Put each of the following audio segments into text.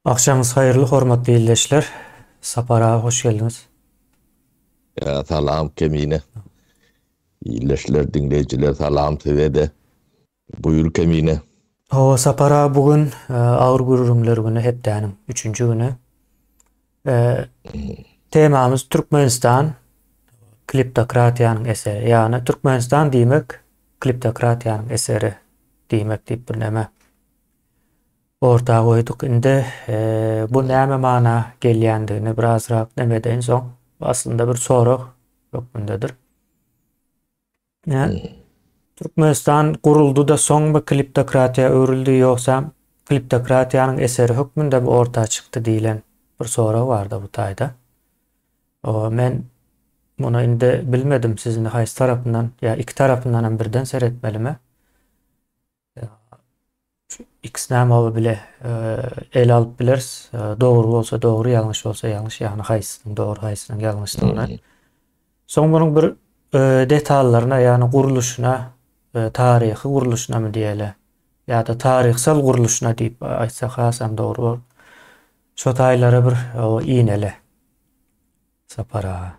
Akşamınız hayırlı, hormatly dinleyijiler. Sapara hoş geldiniz. Ya salam kemine. İyileşler dinleyiciler salam sevede. Buyur kemine. Sapara bugün Ağır Gururumlar günü, hepdenim 3. günü. Temamız Türkmenistan kliptokratiyanın eseri. Yani Türkmenistan diýmek kliptokratiyanın eseri diýmek diýip bir näme ortaga goýduk. Inde bu näme mana gelýändigini birazrak nämeden soň aslında bir sorak hökmündedir. Türkmenistan guruldu da soň mu kliptokratiya öwrüldi ýoksa kliptokratiýanyň eseri hökmünde bu ortaga çykdy diýilen bir sorak bardy bu taýda. Men bunu indi bilmedim, sizin haýsy tarapyndan ya iki tarapyndan birden seretmelimi. İkisine bile bile el alıp bileriz. Doğru bolsa doğru, ýalňyş bolsa ýalňyş, ýagny haýsysynyň doğru, haýsysynyň ýalňyşlygyna. Soň munyň bir detallaryna, ýani guruluşuna, taryhy guruluşuna mı diýeli, ýa-da taryhsal guruluşuna diýip aýtsak hasam doğru bol. Şo taýlara bir iňele. Sapara.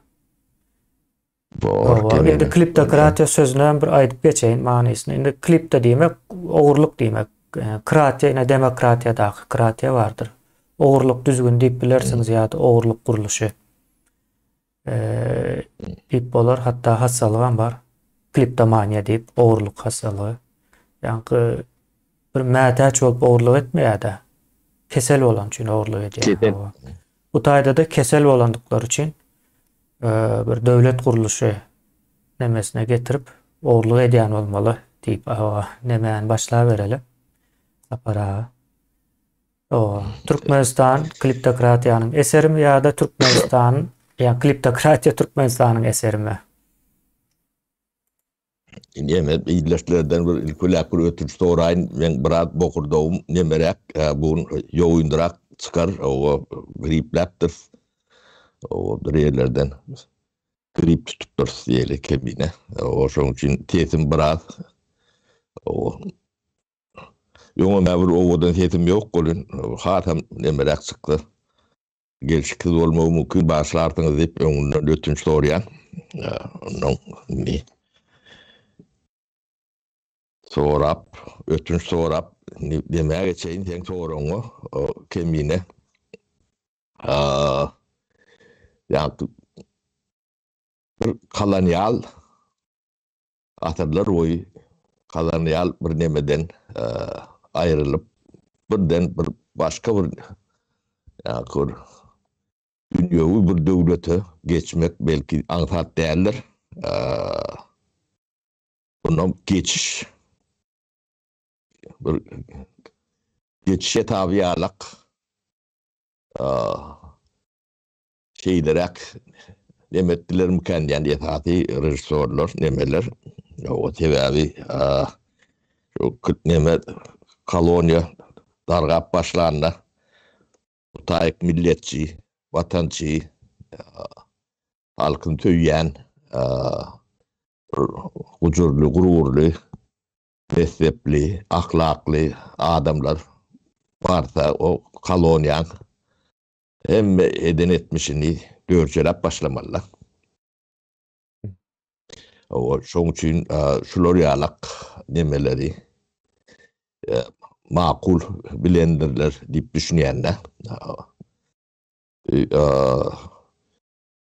Indi kliptokratiya sözünden bir aýdyp geçeýin manysyny. Indi klipde diýmek ogurluk diýmek. Kratiya ine demokratiya da kratiya vardır. Ogurluk düzgün diýip bilersiňiz ýa-da ogurluk guruluşy diýip bolar. Hatta hastalygy bar. Kliptomaniya diýip ogurluk hastalygy. Ýani bir mätäç bolup ogurluk etmeýär-de. Kesel bolan üçin ogurluk edýär. Bu taýda da kesel bolandykları üçin bir döwlet guruluşy nemesine getirip ogurluk edýän bolmaly diýip nemäni başlap berelim. Sapara. Türkmenistan kliptokratiyanın eseri mi ya da Türkmenistan ya kliptokratiya Türkmenistan'ın eseri mi? Neme iyileşlerden bir ilkulakul ötüp sorayın men birat bokurdawum nemerek bu ýoýundyrak çykar o griplapdyr. O direlerden grip tutup diýeli kemine. O şoň üçin tesim birat o Ýöne mäbir owadan setim ýok bolun. Hatam nemerek çykdy. Gelşikli bolmagy mümkin başlardyňyz diýip öňünden ötünç sorýan. Onuň ni sorap, ötünç sorap demäge çeýin teň soraňy kemine. Ýa-da bir kolonial atarlar oý kolonial bir nemeden ayrılıp birden bir başka bir dünýäwi bir döwlete geçmek belki aňsat däldir. Bundan geçiş bir geçişe tabiýalyk şeylerek demetdiler mükemmel ýa-da rejissörler nemeler o sebäbi şu neme koloniya dargap başlarında taýyk milletçi, vatançy, halkyny töýýän, hujurly, gururly, mezhepli, ahlakly adamlar barsa o koloniýa hem eden etmişini görjelep başlamalylar. O şoň üçin şular ýalyk nemeleri makul bilendirler diýip düşünýänler.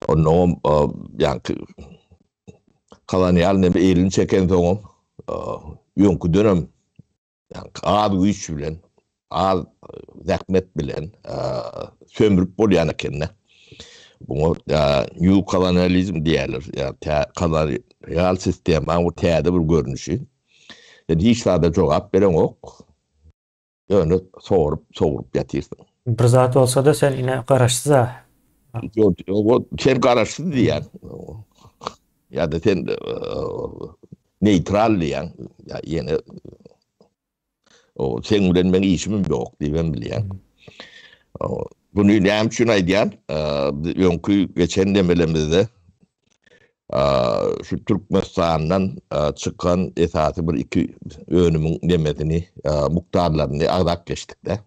Onu ýani kolonial neme elini çeken soňam ýönkü dönem az güýç bilen, az zähmet bilen sömürüp bolýan ekenne. Bunu new colonialism diýerler. Ýa kolonial sistem bu täze bir görnüşi. Hiç sada jogap beren ok. Ýöne sorup ýatyrsyň. Bir zat olsa da sen ine garaşsyz ha. Ýok, sen garaşsyz diýen. Ýa-da sen neutral diýen. Ýene o sen bilen men işimim ýok diýen bilýän. Bunu näme üçin aýdýan? Ýönkü geçen demelemizde şu Türkmenistan'dan çıkan esası bir iki önümün demesini, muhtarlarını adak geçtik de.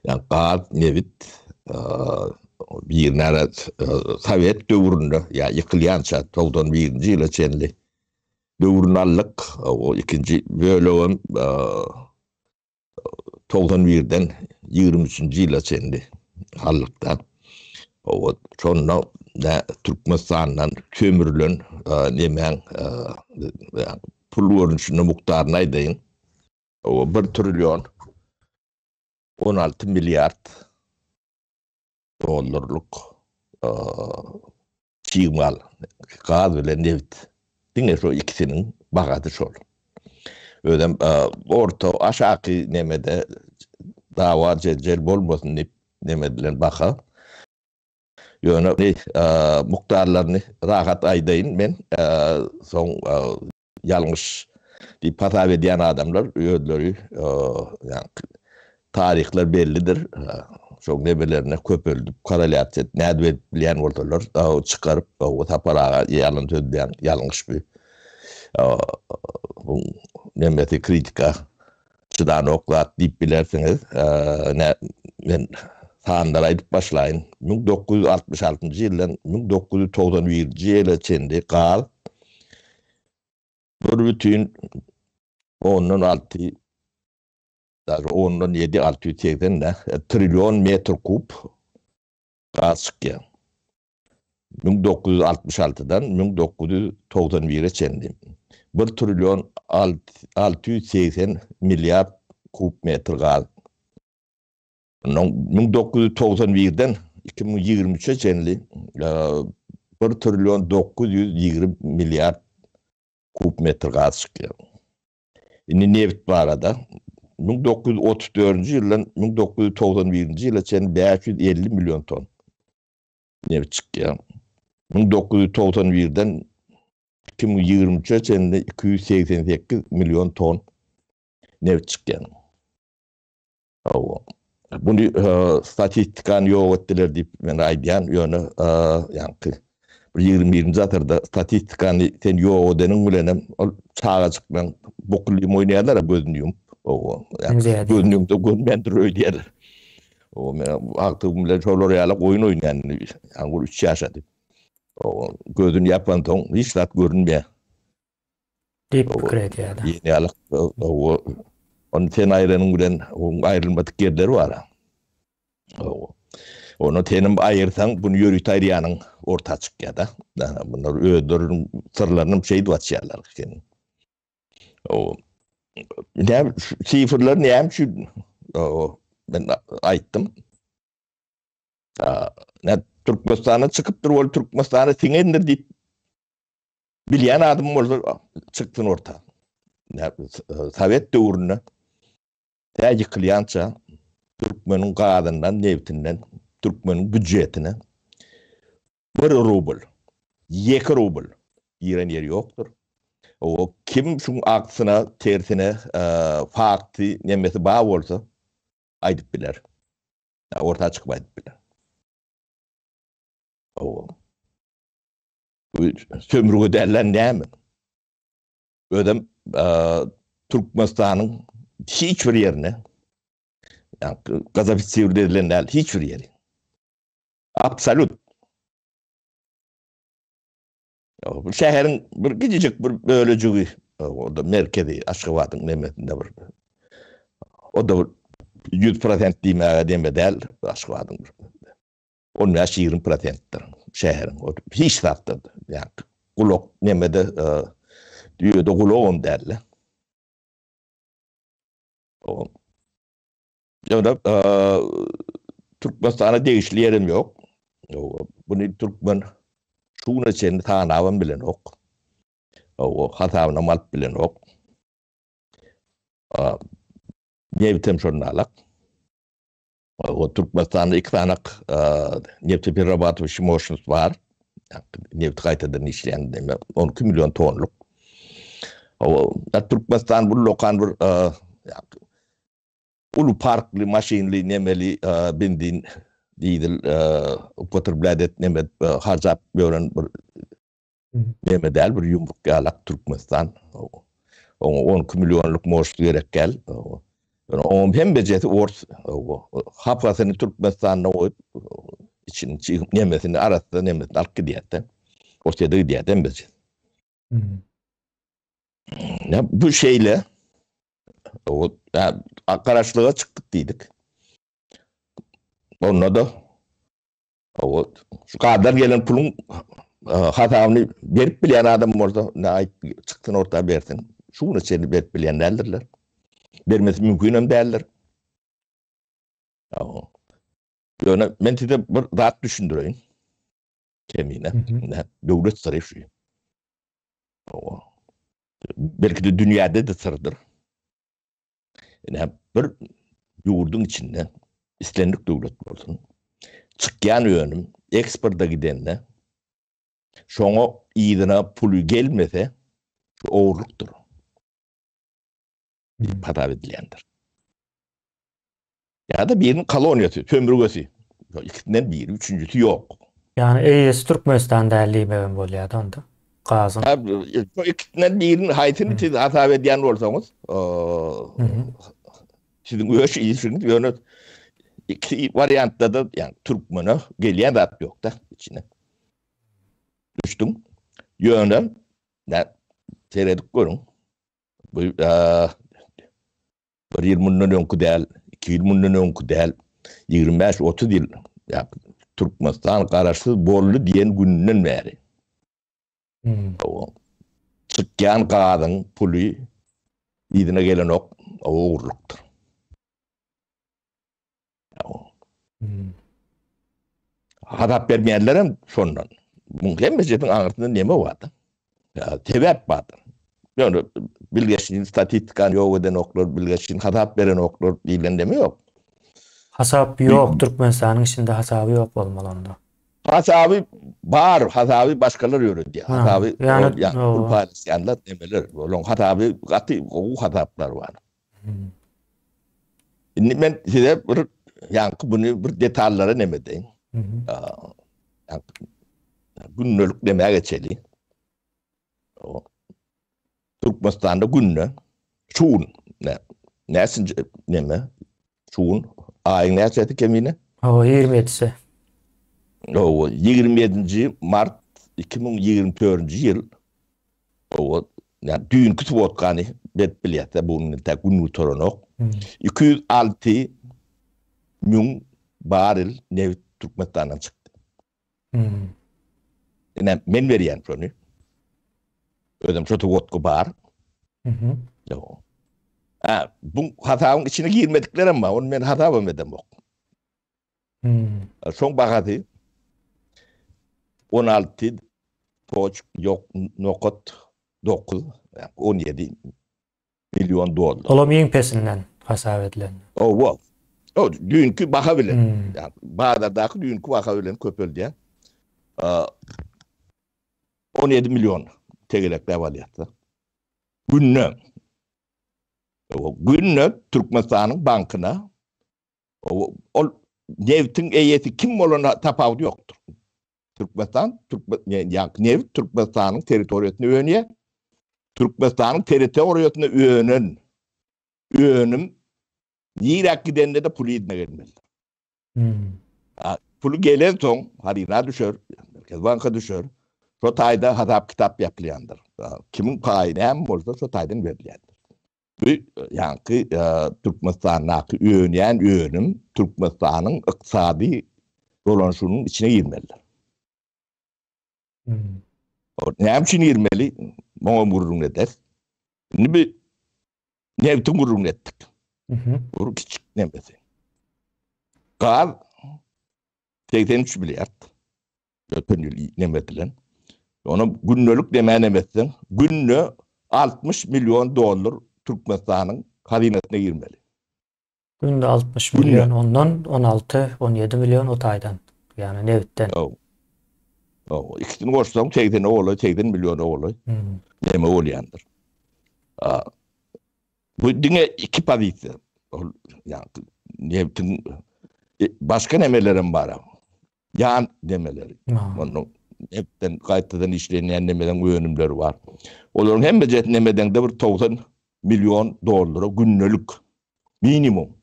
Yani gaz, nevit, bir nere Sovet döwründe ya yıkılyança 91-nji ýyla çenli döwrünallyk o ikinji bölügüm 91-den 23-nji ýyla çenli hallykda o şonda da Türkmenistandan kömürlen nemen pul görünüşine mukdaryna aýdyn o 1 trilyon 16 milyard dollarlyk çiğmal gaz bilen neft diňe şu ikisinin bagady şol. Ödem orta aşağı nemede dawa jejel bolmasyn nemedilen baka ýöne mukdarlaryny rahat aýdaýyn men soň ýalňyş diýip patap edýän adamlar öýdleri ýani tarihler bellidir. Çok nebelerine köpöldüp korelýat et näde bilen bolsalar çıkarıp o taparaga ýalyn söýdýän ýalňyş bir bu nemeti kritika çıdan oklat diýip bilersiňiz men sanlar aýdyp başlaýyn 1966-njy ýyldan 1991-nji ýyla çenli gal 1,16 17 680 trilyon metr kub gaz çıkýan. 1966'dan 1991'e çenli. 1 trilyon 680 milyar kub metr gaz. 1991'den 2023'e çenli 1 trilyon 920 milyar kub metr gaz çıkýan. Indi neft barada 1934-nji ýyldan 1991-nji ýyla çenli 550 milyon ton neft çıkýan. 1991'den 2023'e çenli 288 milyon ton neft çıkýan. Bunu statistikan ýok etdiler diýip men aýdýan ýöne ýani 21-nji asyrda statistikany sen ýok edeniň bilenem çağa çykman bokly oýnaýarlar gözüni ýumup gözünü de görmendir öýdýär. O men aktywym bilen şolar ýalyk oýun oýnaýan ýa-ni 3 ýaşady. O gözüni ýapan soň hiç zat görünmeýär. Diýip pikir edýär. Ýalyk onu sen aýranyň bilen aýrylmadyk ýerleri bar. Onu tenim aýyrsaň bunu ýörüt aýrýanyň orta çykýar da. Bunlar öýdürüň sırlaryny şeýdi batýarlar eken. Ne şifrler näme şu ben aýtdym. Ne Türkmenistana çykypdyr ol Türkmenistana tiňendir diýip bilýän adam bolsa çykdyn orta. Ne Sovet döwründe ýykylýança Türkmeniň gadyndan neftinden Türkmeniň büdjetine 1 rubl 2 rubl ýeren ýeri ýokdur. O kim şun aksyna tersine fakty nemesi ba bolsa aýdyp biler. Orta çykyp aýdyp biler. O sömürge derler näme? Ödem Türkmenistanyň hiç bir yerine yani Gazapitsevir dedilen hiç bir yeri. Absolut. Bu şäheriň bir gidijik bir bölejigi orada merkezi Aşgabat'ın nemetinde bir. O da 100% diýmäge demedel Aşgabat'ın. Onun ýaşy 20%'dir şäheriň. O hiç zatdy. Yani gulok nemede diýýär gulogum derler. O ýa-da Türkmenistana degişli ýerim ýok. Bunu Türkmen şuna çenli tanabam bilen ok. O hatabyna malp bilen ok. Nevitem şonalak. O Türkmenistanda 2 tanak nefti bir rabat ve şimoşunuz var. Nefti gaýtadan işleýän 12 milyon tonluk. O Türkmenistan bu lokan bir ulu parkly maşinli nemeli bindin diýdil upotrebladet nemet harjap ýören bir nemedel bir ýumruk ýalak Türkmenistan. O 12 milyonluk moşly gerek gel. O hem beceti hafasını Türkmenistan'da o için nemesini arasında nemesini alıp gidiyetten. O şeyde gidiyetten beceti. Bu şeyle o karşılığa çıktık dedik. Onunla da o şu kadar gelen pulun hatamını verip bilen adam orada ne ait çıktın ortaya versin. Şunu seni verip bilen derler. Vermesi mümkün hem derler. Yani ben size bir rahat düşündüreyim. Kemiğine. Devlet sarayı şu. Belki de dünyada da sırdır. Yani bir yurdun içinde istenlik devlet olsun. Çıkan yönüm, eksporta gidenle şuna iyidine pulu gelmese oğurluktur. Hata edilendir. Ya da birinin kolonyası, sömürgesi. İkisinden biri, üçüncüsü yok. Yani EYS Türkmenistan derliği ben böyle da. Kazın. İkisinden birinin hayatını hata edilen olsanız sizin öyle iyisiniz. Yani iki varyantta da yani Türkmen'e gelen rat yok da içine. Düştüm. Yönden seyredip görün. Bu 20 yılın önkü değil, 2 yılın önkü değil, 25-30 yıl Türkmenistan karşısız bollu diyen gününden beri. Çıkan kadın pulu yedine gelen o uğurluktur. Hadap vermeyenlerim sondan. Bunun mesetin anlatında neme vardı? Tebep vardı. Yani bilgeçin statistikan yok eden oklar, bilgeçin hadap veren oklar değilen deme yok. Hasap yok. Türkmenistan'ın içinde hasabı yok olmalı onda. Hasabı var. Hasabı başkaları yürüdü. Hasabı yani pul paylaşanlar demeler. Onun hasabı katı o hasaplar var. Şimdi ben size bunu bir detaylara nemedeyim. Günlük demeye geçelim. Türkmenistan'da günlük şuun nesin neme şuun ayın nesiyeti kemine? O 27'si. O 27. Mart 2024 yıl o yani düğün kütüp otkanı bet bilete bunun da günlük toronok 206 milyon baril neft Türkmenistan'dan çıktı. Yani men veriyen şunu. Ödem çoğu vodka bar. Bu hatanın içine girmedikler ama onu ben hata vermedim yok. Son bakatı 16 poç yok nokot 9 yani 17 milyon dolar. Olam yiyin pesinden hasap edilen. O dünkü bakabilen. Yani Bağdat'daki dünkü bakabilen köpöl diye. 17 milyon tegelekle avaliyatı. Günlük Türkmenistan'ın bankına o neftin eyeti kim olana tapavdu yoktur. Yani neft Türkmenistan'ın teritoriyatını öğünüye, Türkmenistan'ın teritoriyatını öğünüm Irak gidenle de pulu idme gelmeli. Pulu gelen son harina düşer, Merkez Banka düşer. Şu tayda hadap kitap yapılayandır. Kimin payını hem olsa şu taydan verilendir. Bu yani Türkmenistan'daki öğünüm Türkmenistan'ın iktisadi dolanışının içine girmeliler. Ne için girmeli? Bana vururun eder. Şimdi bir neftin vururun ettik. Vurur küçük nefesi. Gaz 83 milyar. Öten yıl nemetilen. Ona günlük demeye nemetsin. Günlük 60 milyon dolar Türkmenistan'ın hazinesine girmeli. Günde 60 milyon ondan 16-17 milyon o taydan. Yani nevitten. İkisini koşsam 80 oğlu, 80 milyon oğlu. Neme olayandır. Bu dine iki padisi. Yani nevtin başka nemelerim var. Yan nemeleri. Onun hepten kayıttan işlenen nemeden yönümleri var. Onların hem becet nemeden de bir 90 milyon doları günlük minimum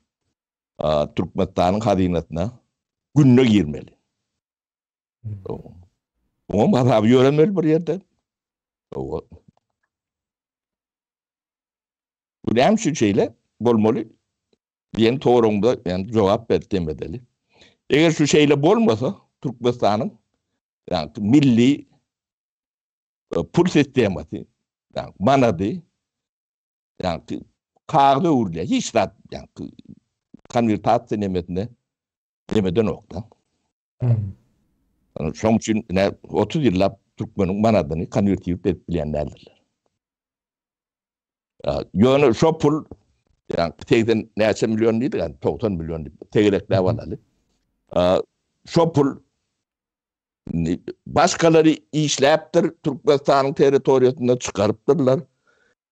Türkmenistan'ın hazinatına günne girmeli. Ama mazhabı öğrenmeli bir yerde. Bu hem şu şeyle bolmalı. Diyen torumda yani cevap demedeli. Eğer şu şeyle bolmasa Türkmenistan'ın yani milli pul sistemati yani manadı yani kağıda uğurluyor. Hiç de yani konvertasyon nemeden nokta. Son için 30 yıllar Türkmen'in manadını konvertiyip etbilenlerdir. Yani şu pul yani tekden neçe milyon değil yani 90 milyon değil. Tegerekler varlar. Şu pul başkaları işleyiptir Türkmenistan'ın teritoriyasında çıkarıptırlar.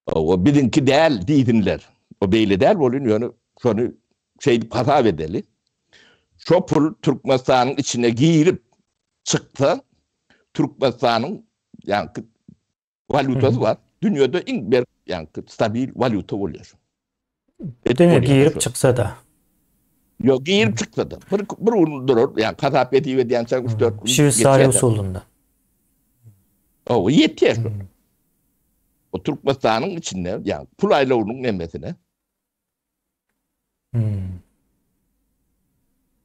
O bizimki değil değildiler. O böyle değil oluyor yani şunu hata edeli. Şu pul Türkmenistan'ın içine girip çıktı. Türkmenistan'ın yani valutası var. Dünyada en bir yani stabil valuta oluyor. Demek girip çıksa da. Yok girip çıksa da. Bir durur yani kasap eti ve diyen 3-4 gün. Şivsari usulunda. O yetiyor. O Türkmenistan'ın içinde yani pulayla onun nemesine.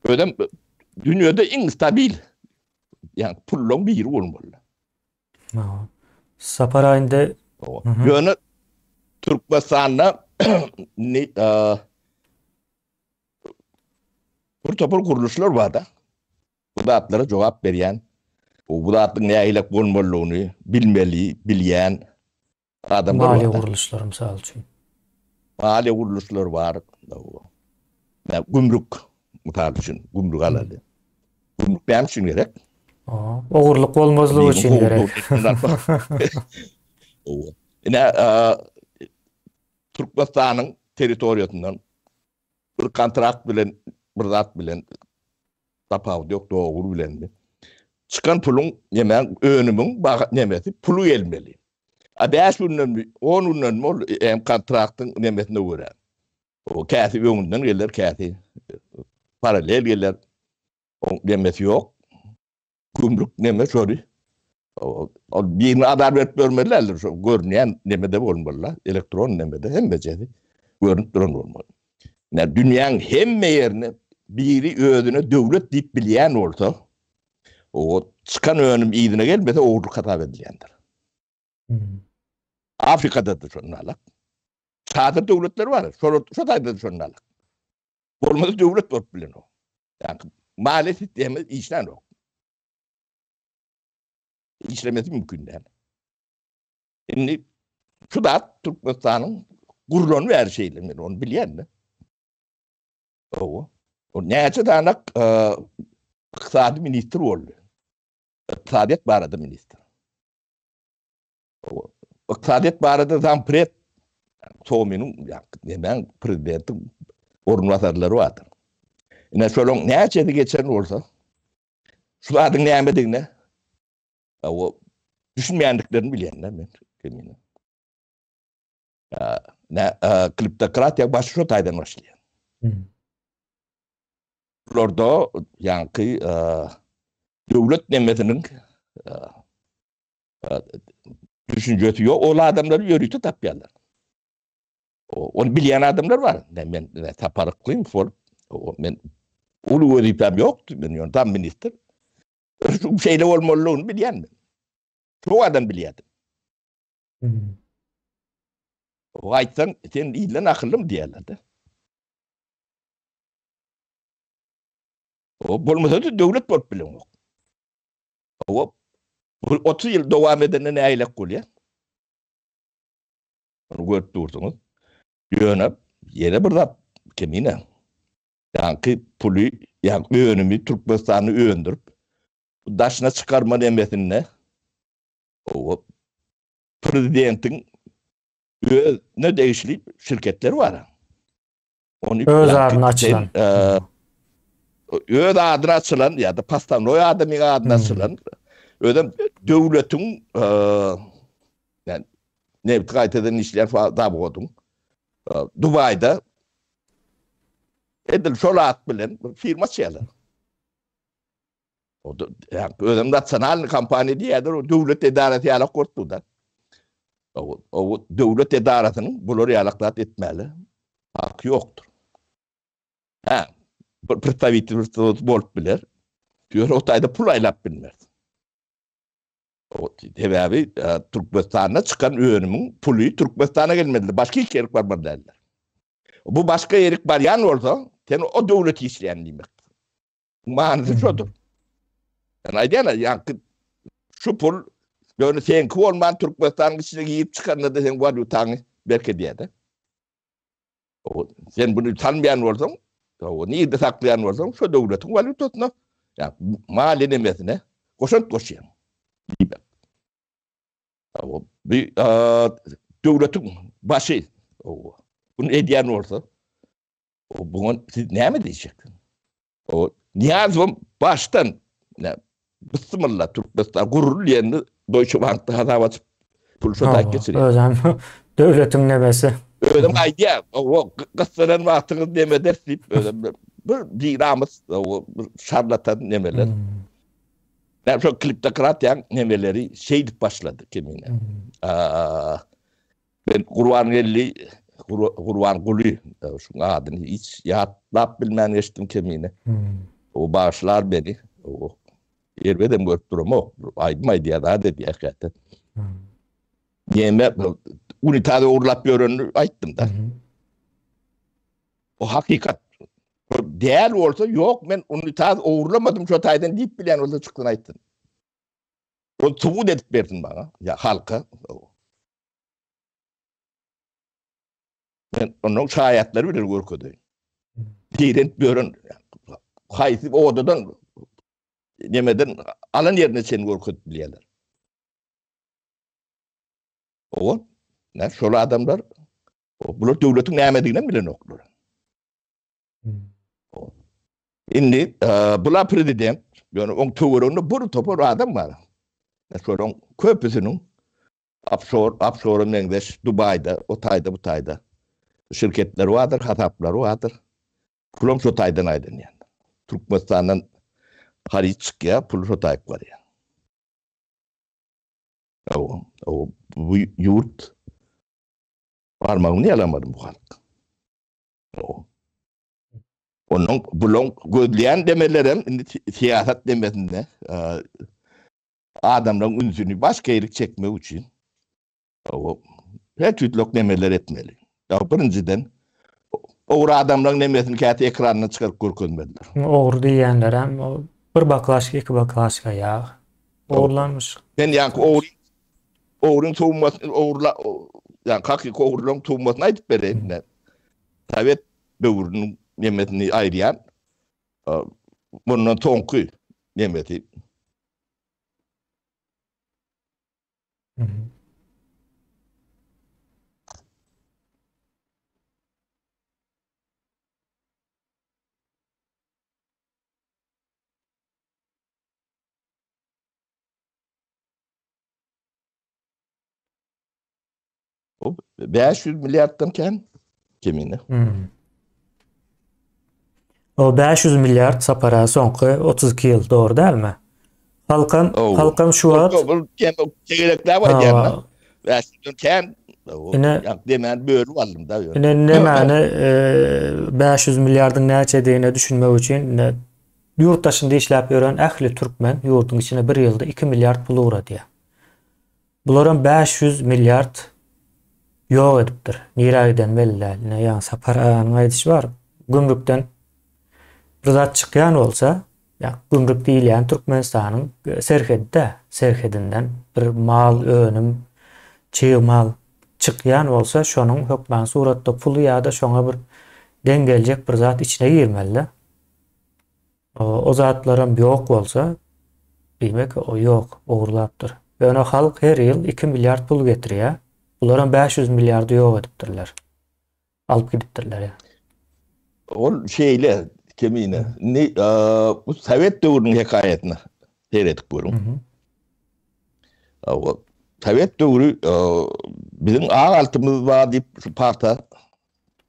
Öyle dünyada en stabil yani pullon bir yeri olmalı. Saparay'ında yani Türkmenistan'da bir topal kuruluşlar var da bu da atlara cevap veren bu da atın ne aylak olmalığını bilmeli, bilen adamlar var. Mali kuruluşlar misal için. Mali kuruluşlar var. Gümrük mutal için gümrük aladı. Gümrük benim için gerek. Oğurluk olmazlığı için gerek. Yine Türkmenistan'ın teritoriyasından bir kontrakt bilen, bir zat bilen tapağı yok, doğru bilen mi? Çıkan pulun yemen önümün nemesi pulu gelmeli. 5 günden 10 günden kontraktın nemesine göre. O kâsi önünden gelir kâsi. Paralel gelir. O nemesi yok. Gümrük neme şöyle. Bir adalet görmeliler. Görünen nemede olmalılar. Elektron nemede hem beceri. Görünüp duran olmalı. Yani dünyanın hem yerine biri ödüne devlet deyip bilen olsa o çıkan önüm iyiliğine gelmese oğurluk hata edilendir. Afrika'da da şunlarla. Sağda devletler var. Şurada da şunlarla. Olmadı devlet var bilen o. Yani mali sistemi işlen o. İşlemesi mümkün değil. Şimdi şu da Türkmenistan'ın gururunu her şeylerini onu bilen mi? O ne açıdan iktisadi minister oldu. İktisadiyet barada minister. İktisadiyet barada zampret Tomi'nin hemen prezidentin orunmasarları vardır. Yine şöyle ne açıdan geçen olsa şu adın ne emediğine o düşünmeyenliklerini bilenler ben eminim. Kliptokratya başı şu taydan başlayan. Orada yani devlet nemesinin düşüncesi yok. O adamları yürütü tapıyorlar. Onu bilen adamlar var. Ben taparıklıyım. Ben ulu vazifem yoktu. Ben tam minister. Şu şeyle olmalılığını bilen mi? Çoğu adam biliyordu. O aytsan sen iyilen akıllı mı diyorlardı. O bulmasa da devlet bulup bilen yok. O 30 yıl devam edene ne aylak oluyor? Onu görüp dursunuz. Yönüp yere burada kemine. Yani pulu yani önümü Türkmenistan'ı öndürüp daşına çıkarma demesine o prezidentin ne değişli şirketleri var. Onu öz adına açılan. Öz adına açılan ya da Pastanoy adına açılan öyle devletin yani ne kaydeden işler falan da buldum. Dubai'de Edil şolat bilen firma şeyler. O da yani ödem nasyonal kampanya diýerler, o döwlet edareti ýaly gortdular. O döwlet edaretinin bular ýalaklat etmeli. Hak ýokdur. Ha, bir представительство bolup biler. Diyor o tayda pul aylap bilmez. O sebebi Türkmenistan'a çıkan öğünümün pulu Türkmenistan'a gelmedi. Başka iki yerik var derler. Bu başka yerik var yan olsa o devleti işleyen demek. Manası şudur. Yani aydana yani şu pul yani senki olmayan Türkmenistan'ın içine giyip çıkanla da sen valutanı belki diye de. Sen bunu tanımayan olsan, o niye de saklayan olsan şu devletin valutasına yani mali demesine koşan koşuyan. Bir devletin başı bunu ediyen olsa bunu siz ne mi diyeceksin? O niyazım baştan Bismillah Türkmenistan gururlu yerini Deutsche Bank'ta hatavat pulşotak geçiriyor. Özem devletin nemesi. Ödem aydiya o kıssanan vaktiniz neme dersleyip ödem bir dinamız o şarlatan nemeler. Ben şu kliptokratyan nemeleri şeydip başladı kemine. Ben Kurwan Guli şu adını hiç yatlap bilmem geçtim kemine. O bağışlar beni. O yerbeden görüp durum o. Aydım diye daha dedi hakikaten. Yeme unitada uğurlap yörünü ayttım da. O hakikat. Değer olsa yok ben unitada uğurlamadım şu taydan deyip bilen olsa çıktın ayttın. O subut edip verdin bana. Ya halka. Ben onun şayetleri bilir görküdü. Diren börün. Haysi o odadan yemeden alan yerine seni görküdü biliyorlar. O ne şöyle adamlar bu devletin nämediğinden bilen oklar. Şimdi bula prezident yani on tuğurunu bir topur adam var. Şöyle köpüsünün offshore mengeş Dubai'da, o tayda bu tayda şirketler vardır, hataplar vardır. Pulum şu taydan aydın yani. Türkmenistan'dan hariç çıkıyor, pul şu tayık var yani. O bu yurt parmağını alamadım bu halk. Onun bulun gözleyen demelerim siyaset demesinde adamların ünsünü başka yerik çekmek için her türlü demeler etmeli. Ya birinciden oğru adamların demesini kağıt ekranına çıkarıp görkünmediler. Oğru diyenler hem bir baklaşka iki baklaşka ya. Oğurlanmış. Ben yani oğrun tuğulmasını yani kakik oğrunun tuğulmasını ayıp vereyim. Tabii dövrünün yemesini ayırayan bunun tonku yemesi. O 500 milyardan kemine. O 500 milyar sapara soňky 32 ýyl doğru değil mi? Halkam şu var. Çekirekler var yani. 500'den demen böyle aldım da. Ne mani 500 milyardyň näçe diýene düşünmek üçin yurttaşynda işläp ýören ähli türkmen ýurduň içine bir ýylda 2 milyard pul uğrady. Bularam 500 milyard ýok edipdir. Niragiden belläline ýa saparaň aýdyşy var. Gümrükden bir zat çıkýan bolsa, ya gümrük diýilýän Türkmenistanyň serhedinden bir mal, önüm, çiğ mal çıkýan bolsa, şonuň hökmen suratda pulu ýa-da şoňa bir dengeljek bir zat içine girmeli. O zatlarym ýok bolsa, demek o ýok, ogurlapdyr. Ve ona halk her ýyl 2 milyard pul getirýär. Bularam 500 milyardy ýok edipdirler. Alıp gidipdirler ya. O şeyle kemine bu Sovet döwrüniň hekayetini seyredip görün. O Sovet döwrü bizim ağaltymız var diýip şu parta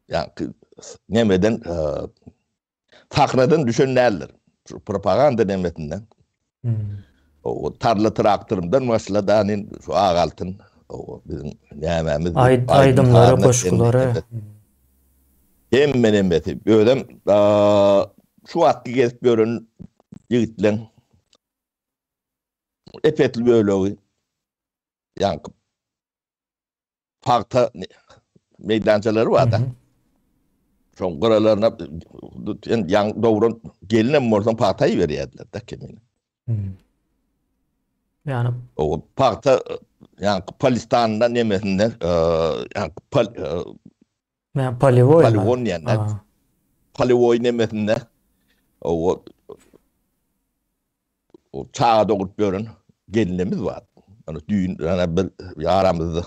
yani nemeden Takradan düşünlerler. Propaganda demetinden. O tarla traktörümden başla danin şu ağaltın. O bizim nememiz. Aydımları, koşkuları. Hemen emeti. Böyle şu hakkı gezip görün yigitlen. Epetli böyle yani parkta meydancaları var da. Son kıralarına yan doğru geline mi oradan parkayı veriyorlar da kimine. Yani o parkta yani Palistan'dan nemesinden yani Palivoy Palivon yani. Palivoy nemesinden o çağa doğru görün gelinimiz var. Yani düğün yani bir aramızda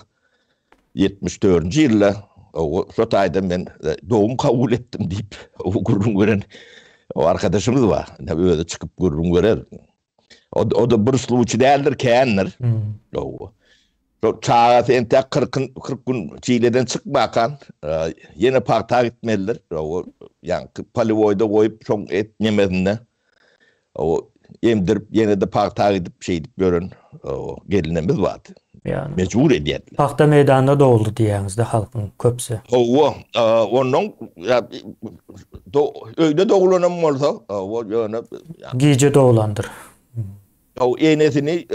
74. yılla o Sotay'da ben doğum kabul ettim deyip o gururun gören o arkadaşımız var. Böyle çıkıp gururun görer. O da Bursluçu değerdir keyenler. O çağa sen tek 40 gün Çiğli'den çıkmakan yine parkta gitmeliler. O yani Palivoy'da koyup çok et yemediğinde o emdirip yine de parkta gidip şey edip görün o gelinimiz vardı. Yani mecbur ediyorlar. Parkta meydanında da oldu diyeniz halkın köpse. Onun öyle doğulanan olsa Giyce doğulandır. O enesini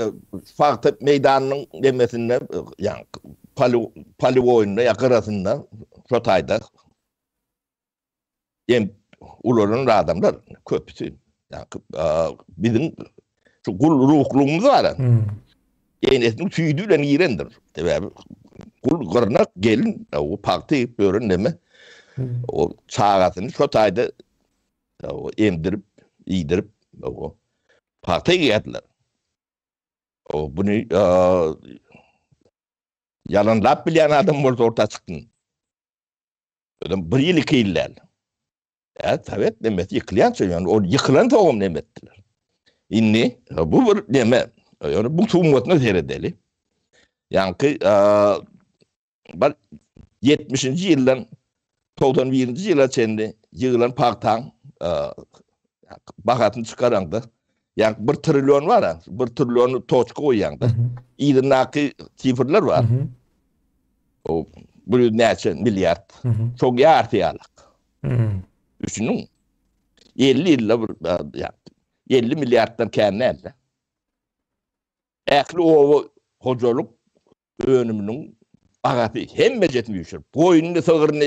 parkta meydanının demesinden yani Palivoy'unda yakırasında Sotay'da ulanın adamlar köpsü. Yani bizim şu kul ruhluğumuz var. Enesinin tüydüyle girendir. Tabii kul kırnak gelin o parkta görün deme. O çağatını Sotay'da o emdirip iyidirip o parkta geldiler. O bunu yalanlap bilen adam orada orta çıktın. Bir yıl 2 yıllar. Evet demet yıkılan şey yani o yıkılan tohum demettiler. İnni bu bir deme yani bu tuğumutunu seyredeli. Yani ki 70. yıldan 91. yıla çendi yığılan parktan bakatını çıkarandı. Yani 1 trilyon var ha. 1 trilyonu toç koyuyandı. İyidinaki sifirler var. O bu neçe milyar. Çok yartıyalak. Düşünün. 50 yılla yani 50 milyardan kendine elde. Ekli o hocalık önümünün ağatı hem mecetin düşür. Boynunu sığırını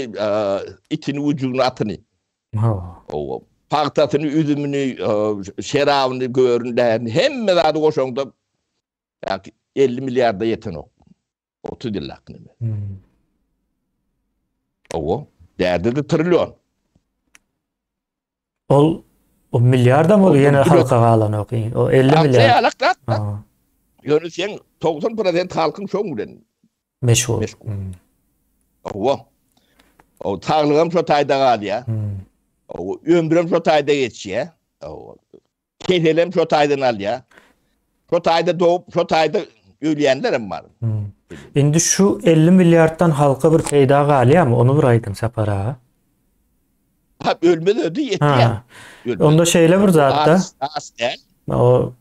itini ucunu atını. O parktasını üzümünü şerabını göründen hem mezadı koşonda yani 50 milyarda yeten o. 30 yıllak neme. O derdi de trilyon. O milyarda mı yine halka alan okuyun? O 50 milyar. Halka alak. Yani sen 90% halkın çoğu den. Meşhur. O tarlığım Sotay'da kaldı ya. O ömrüm Sotay'da geçiyor. O kefelem Sotay'dan al ya. Sotay'da doğup Sotay'da öleyenlerim var. Şimdi şu 50 milyardan halka bir feyda galiya mı? Onu vuraydın separa. Ha ölmedi ödü yetiyor. Onda şeyle bir zaten. Ağaç değil. O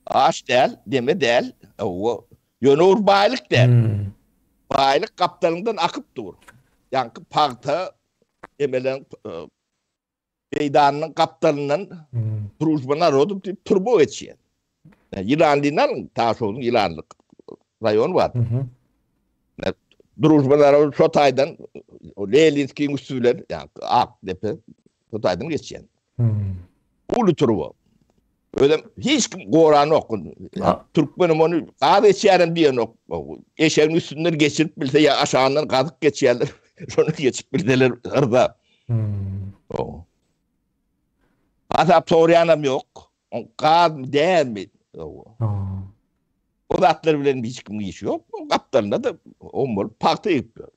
ağaç değil, deme değil. O yönür baylık değil. Baylık kaptanından akıp dur. Yani parkta emelen meydanının kaptanından duruşmalar olup turbo geçiyor. Yani Yılanlı'nın Taşoğlu'nun Yılanlık rayon var. Duruşmalar Sotay'dan o Lelinski'nin üstüler yani Akdepe Sotay'dan geçiyor. Ulu turbo. Öyle hiç koran yok. Yani, Türkmenim onu kahve içerim diye yok. Eşeğin üstünden geçirip bilse ya aşağından kazık geçerler. Sonra geçip bilseler hırda. Hatta soruyanım yok. Kaz değer mi? O zatları bilen hiç kim iş yok. O kaptanına da omur parkta yapıyor.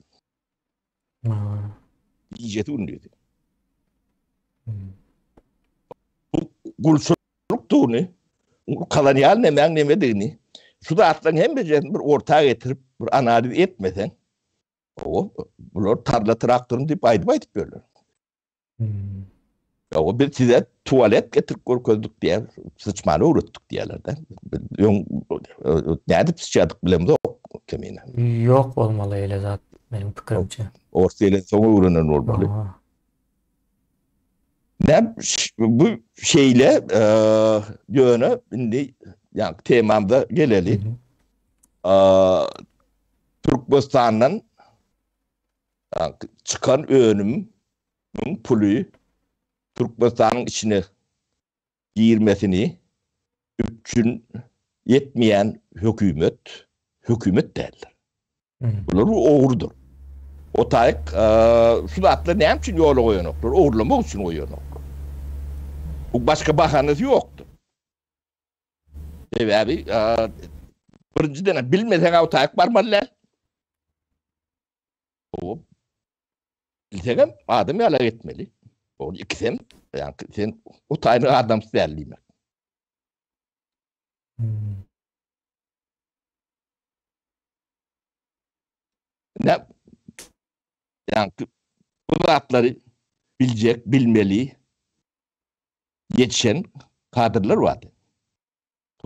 İyiceti unluyordu. Bu gulsurluk tuğunu kalaniyal nemen nemediğini şu da atlan hem bir ortağa getirip bir analiz etmesen o bunlar tarla traktörün deyip aydıp böyle. O bir size tuvalet getirip koyduk diye sıçmanı uğrattık diyorlardan. Ne edip sıçadık bilemiz o kemine. Yok olmalı öyle zat benim fikrimce. Ortayla sonra uğranan olmalı. Aha. Ne bu şeyle yönü şimdi yani temamda Hı geleli. hı. Türkmenistan'dan çıkan önümün pulu Türkmenistan'ın içine girmesini üçün yetmeyen hükümet derler. Hı hı. Bunlar oğurdur. O tayık sudatla ne için yola koyanoktur? Oğurlamak için koyanoktur. Bu başka bahanesi yoktur. Evet abi birinciden bilmesen o tayık varmalılar. O bilsem adamı alak etmeli. O ikisem yani sen o tayını adam derliyim. Hı. Ne yani bu zatları bilecek, bilmeli, yetişen kadırlar vardı.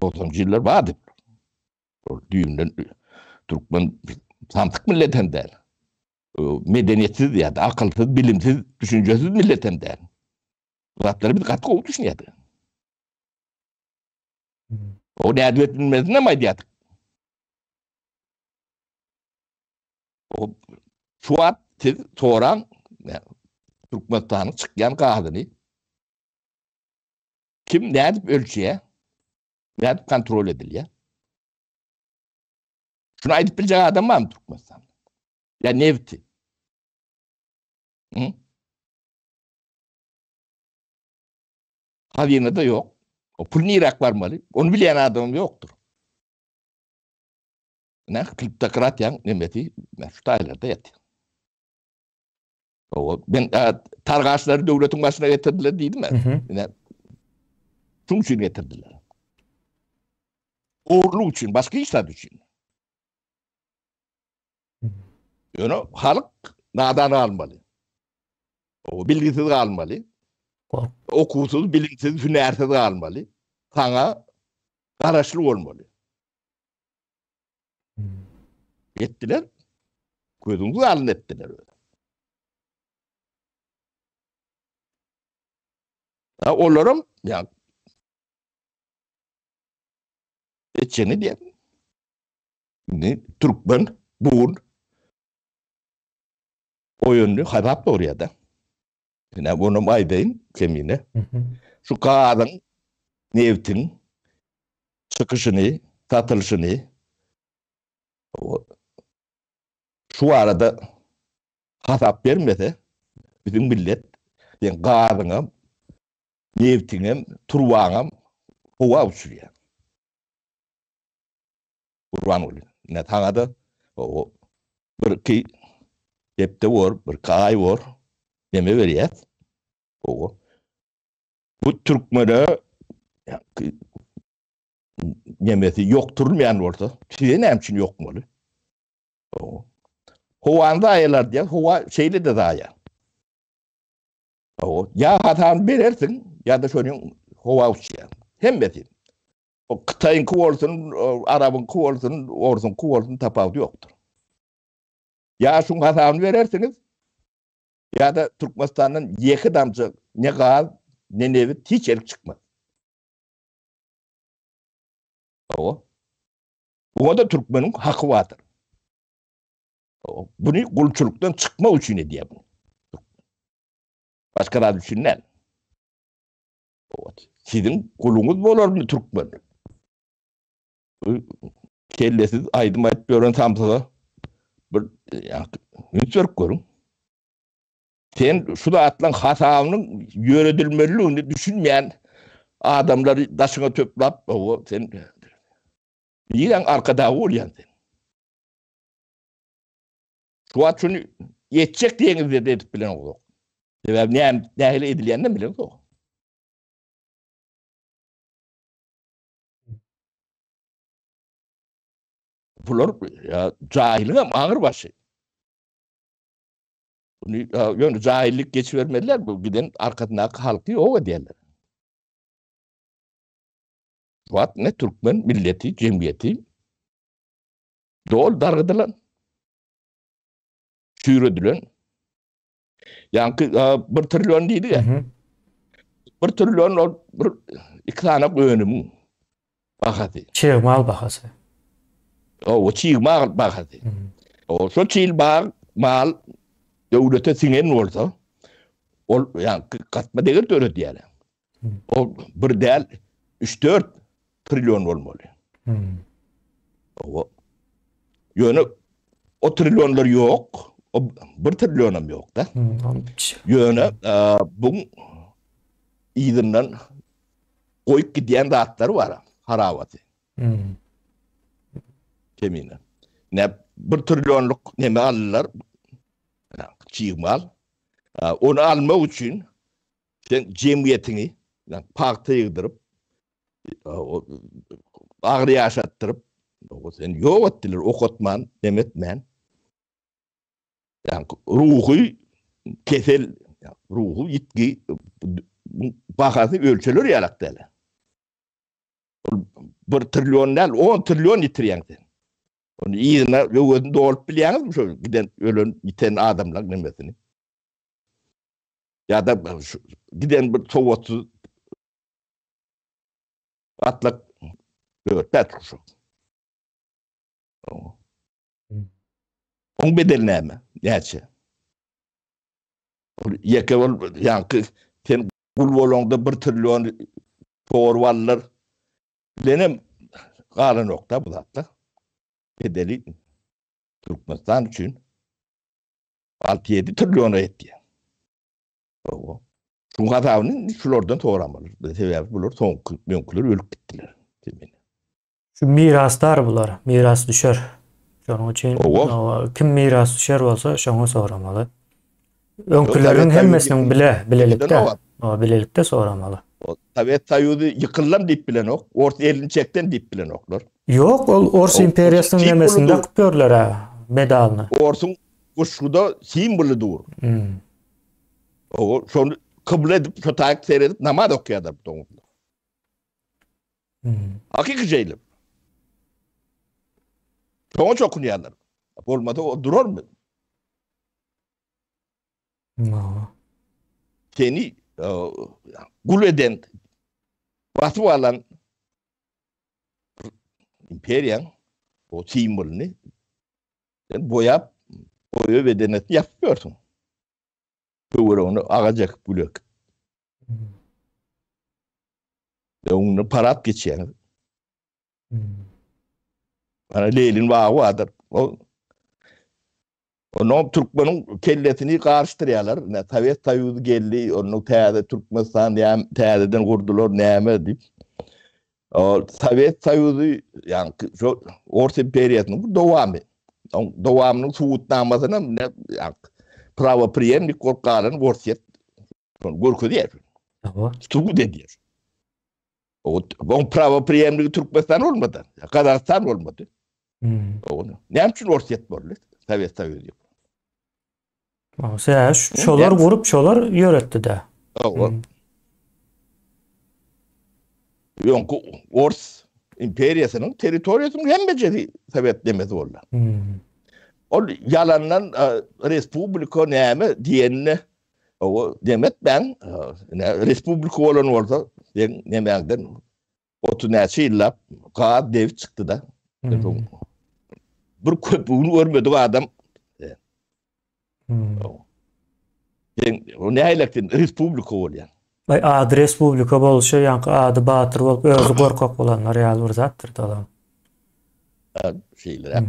90'cı yıllar vardı. Düğümden Türkmen santık milletten der. Medeniyetsiz ya da akılsız, bilimsiz, düşüncesiz milletten der. Zatları bir katkı oldu düşünüyordu. Hı. O ne adet bilmezdi ama idiyatık. O şu an siz soran Türkmenistan'ın çıkan kadını kim ne edip ölçüye, ne edip kontrol ediliyor. Şuna edip bilecek adam var mı Türkmenistan'da? Ya nevti. Hı? Hazinede yok. O pulni Irak varmalı. Onu bilen adam yoktur. Ne? Kleptokrat yan nemeti şu aylarda yatıyor. Ben targaçları devletin başına getirdiler dedim Hı mi? hı. Yani, şunun için getirdiler. Uğurlu için, başka işler için. Hı. Yani halk nadan almalı. O bilgisiz almalı. Kork. Okusuz, bilimsiz, hünersiz almalı. Sana araçlı olmalı. Hı. Ettiler. Gözümüzü alın ettiler. Ha, olurum yani edeceğini diye. Türkmen, Buğun, o yönlü harap da oraya da. Yani bunu aydayın kemiğine. Hı hı. Şu kağıdın, nevtin, çıkışını, satılışını şu arada hasap vermese bizim millet yani kağıdına, nevtine, turvana hova uçuruyor. Kurban oluyor. Ne tane da o bir ki cepte var, bir kağay var. Deme veriyor. O bu Türkmen'e yemesi yokturmayan orada. Size ne için yok mu? O. Hovanda ayarlar diye hova şeyle de daha ya. O ya hatan verirsin ya da şöyle hova uçuyor. Hem betin. O Kıtay'ın ku olsun, Arap'ın ku olsun tafavut yoktur. Ya şun hatan verirsiniz ya da Türkmenistan'ın yeki damcı ne gaz ne nevi hiç el çıkmaz. O. Buna da Türkmen'in hakkı vardır. O. Bunu kulçuluktan çıkma için diye bunu. Başkaları düşünler. Sizin kulunuz mu olur mu Türkmen? Kellesiz aydım ayıp gören samsığı bir ünsörk görün. Sen şu da atlan hatamının yönetilmeliğini düşünmeyen adamları taşına töplap o sen yiyen arkada oluyan sen. Şu at şunu yetecek diyeniz de edip bilen o. Sebep ne edilenden bilen o. Bunlar ya cahilin ama ağır başı. Yani cahillik geçivermediler. Bu giden arkasındaki halkı o diyorlar. Vat ne Türkmen milleti, cemiyeti doğal dargıdılan, sürüdülen. Yani 1 trilyon değildi ya. 1 trilyon bir iki tane önümün bakatı. Çığmal bahası. O çiğmal bakatı. O so çiğmal mal devlete singen olsa yani katma değer dörü diyelim. O bir değil 3-4 trilyon olmalı. O yönü o trilyonlar yok. O 1 trilyonum yok da. Yönü bu iyidinden koyup gidiyen dağıtları var. Haravatı. Kemine. Ne 1 trilyonluk neme alırlar. Çiğmal. Onu alma için sen cemiyetini parkta yıldırıp ağrı yaşattırıp sen yok ettiler okutman demetmen. Yani ruhu kesel ruhu yitki bakası ölçülür yalaktayla. 1 trilyon değil 10 trilyon yitiriyen sen. Onu iyine yolunu doğrup biliyorsunuz mu şöyle giden ölen yiten adamlar demesini. Ya da giden bir soğutsuz atlak Petrus'u. Onun bedeli ne mi? Gerçi. Yekevol yankı sen bulvolonda 1 trilyon torvallar benim qarı nokta bu da. Bedeli Türkmenistan için 6-7 trilyona etti. O. Şun hatavının şulardan toğramalı. Sebebi bular son mümkünler ölüp gittiler. Şu miraslar bular. Miras düşer. Şunun için kim miras düşer olsa şunu soramalı. Önkülerin hemmesinin bilelikte soramalı. Sovet Soyuzu yıkıllam deyip bilen ok. Orta elini çekten deyip bilen oklar. Yok, Ors imperiyasının nemesinde kupyorlar ha medalını. Orsun kuşkuda simbolü dur. O şunu kabul edip çotak seyredip namaz okuyorlar bu doğumda. Hakiki şeyler. Çoğu çok okuyorlar. Olmadı o durur mu? Seni gul eden batı alan imperiyan o simbolünü boya ve denetini yapıyorsun. Böyle onu ağacak blok. Onu parat geçiyor. Bana Leylin vağı vardır. Onun Türkmen'in kellesini karıştırıyorlar. Ne Sovet Soyuzu geldi, onun teyze Türkmenistan teyzeden kurdular neyme deyip. O Sovet Soyuzu yani şu Orta İmperiyasının devamı. Devamının suutnamasına ne yani prava priyemlik korkarın vorsiyet korku diyor. Suut ediyor. O prava priyemlik Türkmenistan olmadı. Kazakistan olmadı. Ne için vorsiyet oldu? Sovet Soyuzu. Şolar grup şolar yöretti de. Yok Ors imperiyasının teritoriyasının hem beceri Sovet demesi oldu. O yalandan Respublika neyme diyenine o demet ben Respublika olan orada nemenden 30 yıllar kağıt dev çıktı da. Bir köpüğünü örmedi o adam. O ne aylaktin Respublika oluyor. Adı Respublika bolşa yankı adı batır bolup özü korkak olanlar ýaly bir zatdyr da. Şeyler.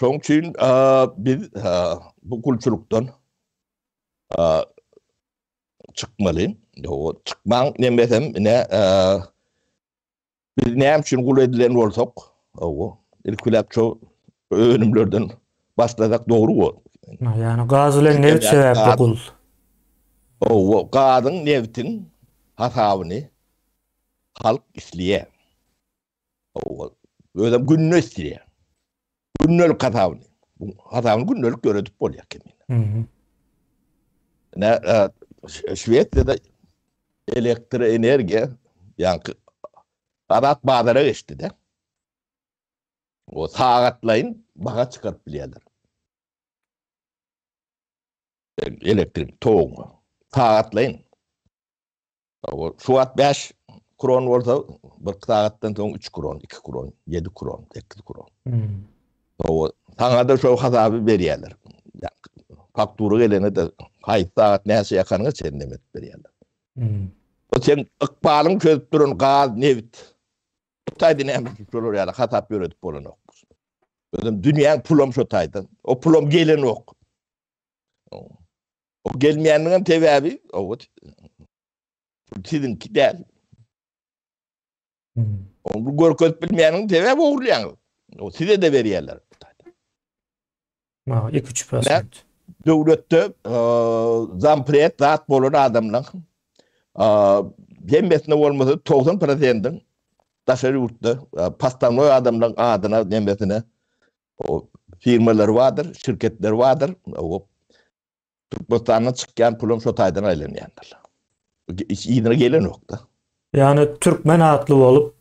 Şoň üçin biz bu kulturlukdan çıkmaly. O çıkmaň nemesem ne biz näme üçin gul edilen bolsak, o ilkulap ço önümlerden başlasak doğru o. Yani gazylen ne sebäpli gul? O gazyň nevtin hasabyny halk isliye. O ödem günne isliye. Günnel hasabyny. Hatamını günlük göretip bolýar kemin. Hı. Şweýetde elektroenergiýa ýa-ni adat bazara geçdi de. O sagatlaýyn baga çıkarıp bilýärler. Elektrik toğu. Sagatlaýyn. O suat 5 kron bolsa bir sagatdan soň 3 kron, 2 kron, 7 kron, 8 kron. O taňa şo hasabı berýärler. Faktura gelene de haýt saat näse ýakanyňa sen demet berýärler. O sen ykbalyň çözüp duran gaz, neft. Taýdy näme şolar ýa-da hasap öredip bolanok. Özüm dünýäň pulum şo taýdy. O pulum gelen ok. O gelmeýändiň täbäbi o sizinki däl. O görkezip bilmeýäniň täbäbi ogurlaýan. O size de berýärler. 2-3%. Döwletde zampret zat bolan adamlaň hemmesine bolmasa 90%'ın daşary ýurtda pastanoy adamlaň adyna hemmesine o firmalar vardır, şirketler vardır. O Türkmenistan'dan çıkan pulum şo taýdan aýlanýandyr. Hiç iyine gelen nokta. Yani Türkmen adlı olup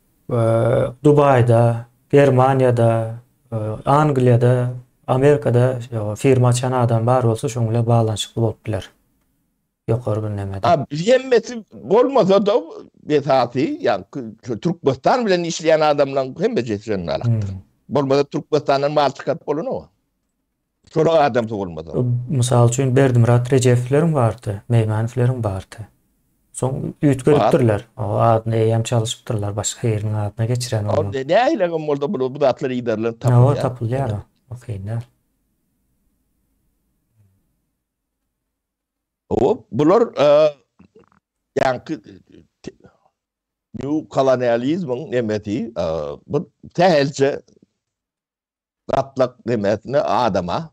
Dubai'da, Germanya'da, Angliýada, Amerika'da firma açan adam bar bolsa şoňla balanşykly bolup biler. Ýokary bir nämede. Hemmesi bolmasa da betati, ýani Türkmenistan bilen işleýän adamlaryň hemme jesren alakdyr. Bolmasa Türkmenistandan mal çykaryp bolanok. Şola adam bolmasa. Mysal üçin Berdimurat Recep'lerim bardy, Meýmanowlerim bardy. Soň ýütgeripdirler. O adyny eýem çalyşypdyrlar, başga ýeriniň adyna geçiren O onu. näýlegem bolsa bu zatlar iýderler tapylýar. Tapylýar. Okeyler. O bular ýa-ni new kolonializmyň nemeti bir tähelçe gatlak nemetine adama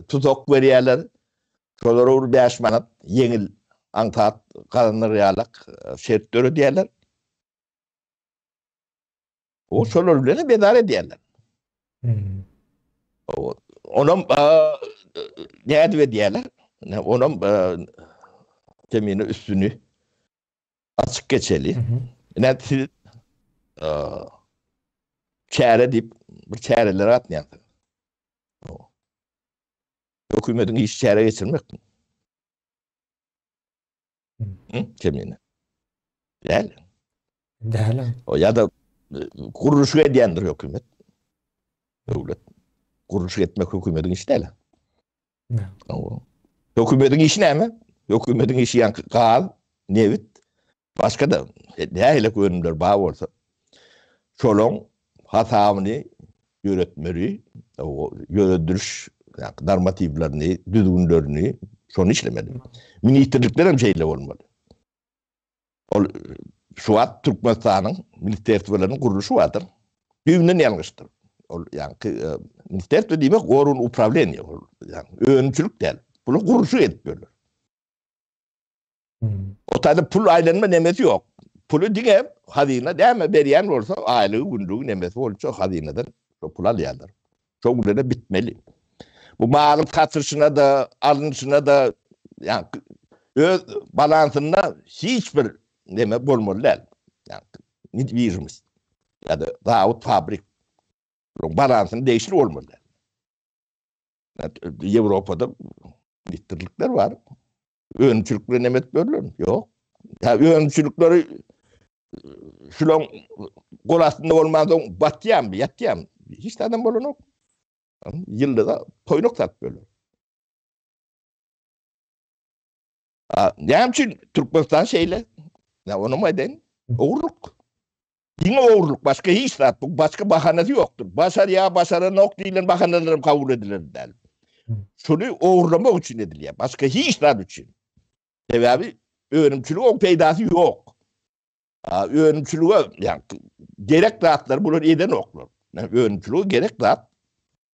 tuzak berýärler. Şolara 5 manat yeňil aňtat galanyryýarlyk şert öredýärler. O şolar bilen bedar edýärler. Onam näde edýärler? Onam temini üstünü açık geçeli. Näde çäre dip bir çäreler atmayan. Hökümetin iş çäre geçirmek. Kemine. Değil. Değil. O ya da kuruluşu edýändir hökümet. Döwlet. Kuruluşu etmek hökümetin işi değil. Hökümetin işi näme? Hökümetin işi ýa-ni gaz, neft, başga da nähile görünümler bar bolsa. Şolaň hasabyny ýöretmeli, o ýörediriş normativlerini, düzgünlerini şonu işlemeli. Ministrlikler hem şeyle olmalı. Şu an Türkmenistan'ın ministerstvelerinin kuruluşu vardır. Düğünden yanlıştır. Yani ministerstvo demek orun upravleniyor. Yani öğüncülük değil. Bunu kuruluşu edip böyle. O tarzda pul aylanma nemesi yok. Pulu dine hazine değil mi? Berýän olsa aýlygy günlüğü nemesi olsa hazineden pul alýarlar. Çok da bitmeli. Bu malın katırşına da, alınışına da yani öz balansında hiçbir neme bolmaly. Yani virüs ya da dağıt fabrik balansını değişir olmalı. Yani Avrupa'da bitirlikler var. Öğüncülükleri nemet bölünür. Yok. Ya öğüncülükleri şulan kol aslında olmadan batıyam, yatıyam. Hiç adam bolunok. Yılda da toynuk sat böyle. Ne için Türkmenistan şeyle? Ne onu mu eden? Oğurluk. Yine oğurluk. Başka hiç sat. Başka bahanesi yoktur. Başarı nok değilen bahanelerim kabul edilir der. Şunu oğurlamak için ediliyor. Başka hiç sat için. Sebebi öğrenimçülüğü o peydası yok. Öğrenimçülüğü yani gerek dağıtlar bunları eden oklar. Yani öğrenimçülüğü gerek dağıt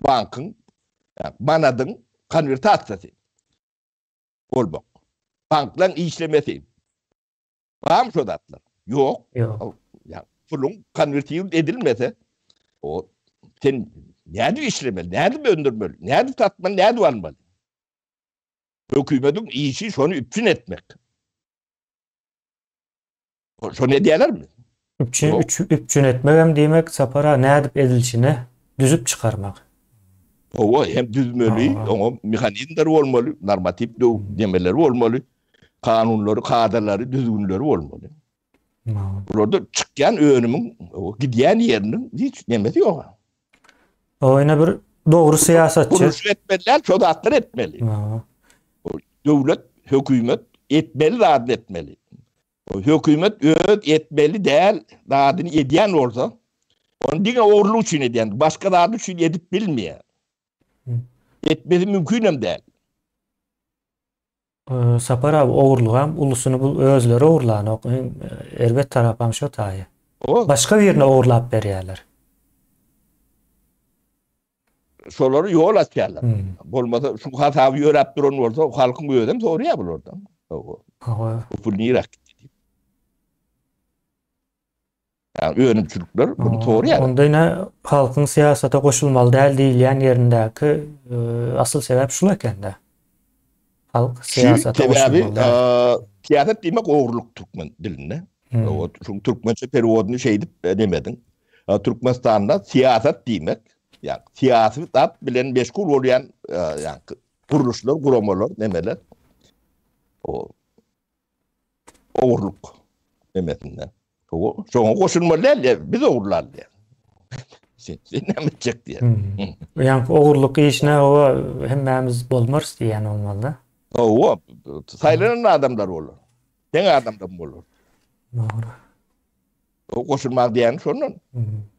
bankın, yani manadın konvertasyası olmak. Bankların işlemesi. Var mı şu dağıtlar? Yok. Yok. Yani pulun konvertiyle edilmese o sen Näde işlemeli, näde öndürmeli, näde tatmalı, näde almalı. Hükümetin işi şonu üpçün etmek. Şonu ediyorlar mı? Üpçün etmek hem demek sapara nädip edilişine düzüp çıkarmak. O hem düzmeli, o mekanizmleri olmalı, normatif demeleri olmalı, kanunları, kaderleri, düzgünleri olmalı. Burada çıkan önümün, gidiyen yerinin hiç demesi yok. O yine bir doğru siyasetçi. Bunu etmeliler, çoğdatlar etmeli. Devlet, hükümet etmeli, rahat etmeli. O hükümet etmeli değil, rahatını ediyen olsa, onu dine uğurlu için ediyen, başka rahat için edip bilmiyor. Etmesi mümkün hem değil. Sapar abi oğurluğam, ulusunu özleri oğurlan. Elbet tarafam şu tayı. Başka birine oğurlap veriyorlar. Soruları yol açarlar. Olmasa şu hatavı öğretip duran olsa halkın ödem soruya bulur oradan. Bu niye yani öğrenimçilikler bunu soruyor. Onda yine halkın siyasete koşulmalı değil diyen yerindeki asıl sebep şu ekende. Halk siyasete koşulmalı değil. Siyaset demek oğurluk Türkmen dilinde. Çünkü Türkmençe periyodunu şeydip demedin. Türkmenistan'da siyaset demek. Yani siyaset bilen meşgul olayan yani kuruluşlar, kuramalar demeler. O oğurluk demesinden. Sonra koşulmalar biz oğurlar diye. Sen ne mi çek diye. Yani oğurluk işine o hemmemiz bolmars diyen olmalı. O sayılanan adamlar olur. Ne adamlar mı olur? Doğru. O koşulmak diyen sonra.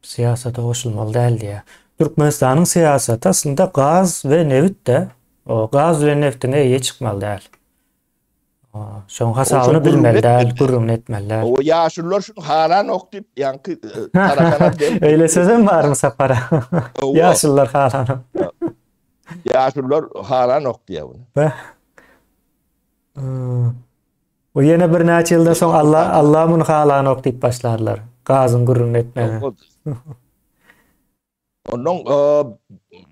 Siyasete koşulmalı değil diye. Türkmenistan'ın siyaseti aslında gaz ve nevit de o gaz ve neftin iyiye çıkmalı değil. Şun hasabını bilmeli değil, gurrun etmeliler. O yaşlılar şunu hala noktip yankı tarafına değil. Öyle sözüm var mı Sapara? Yaşlılar hala. Yaşlılar hala noktaya bunu. O yine bir neçe yıldan sonra Allah'ın hala noktip başlarlar. Gazın gurrun etmeli. Onun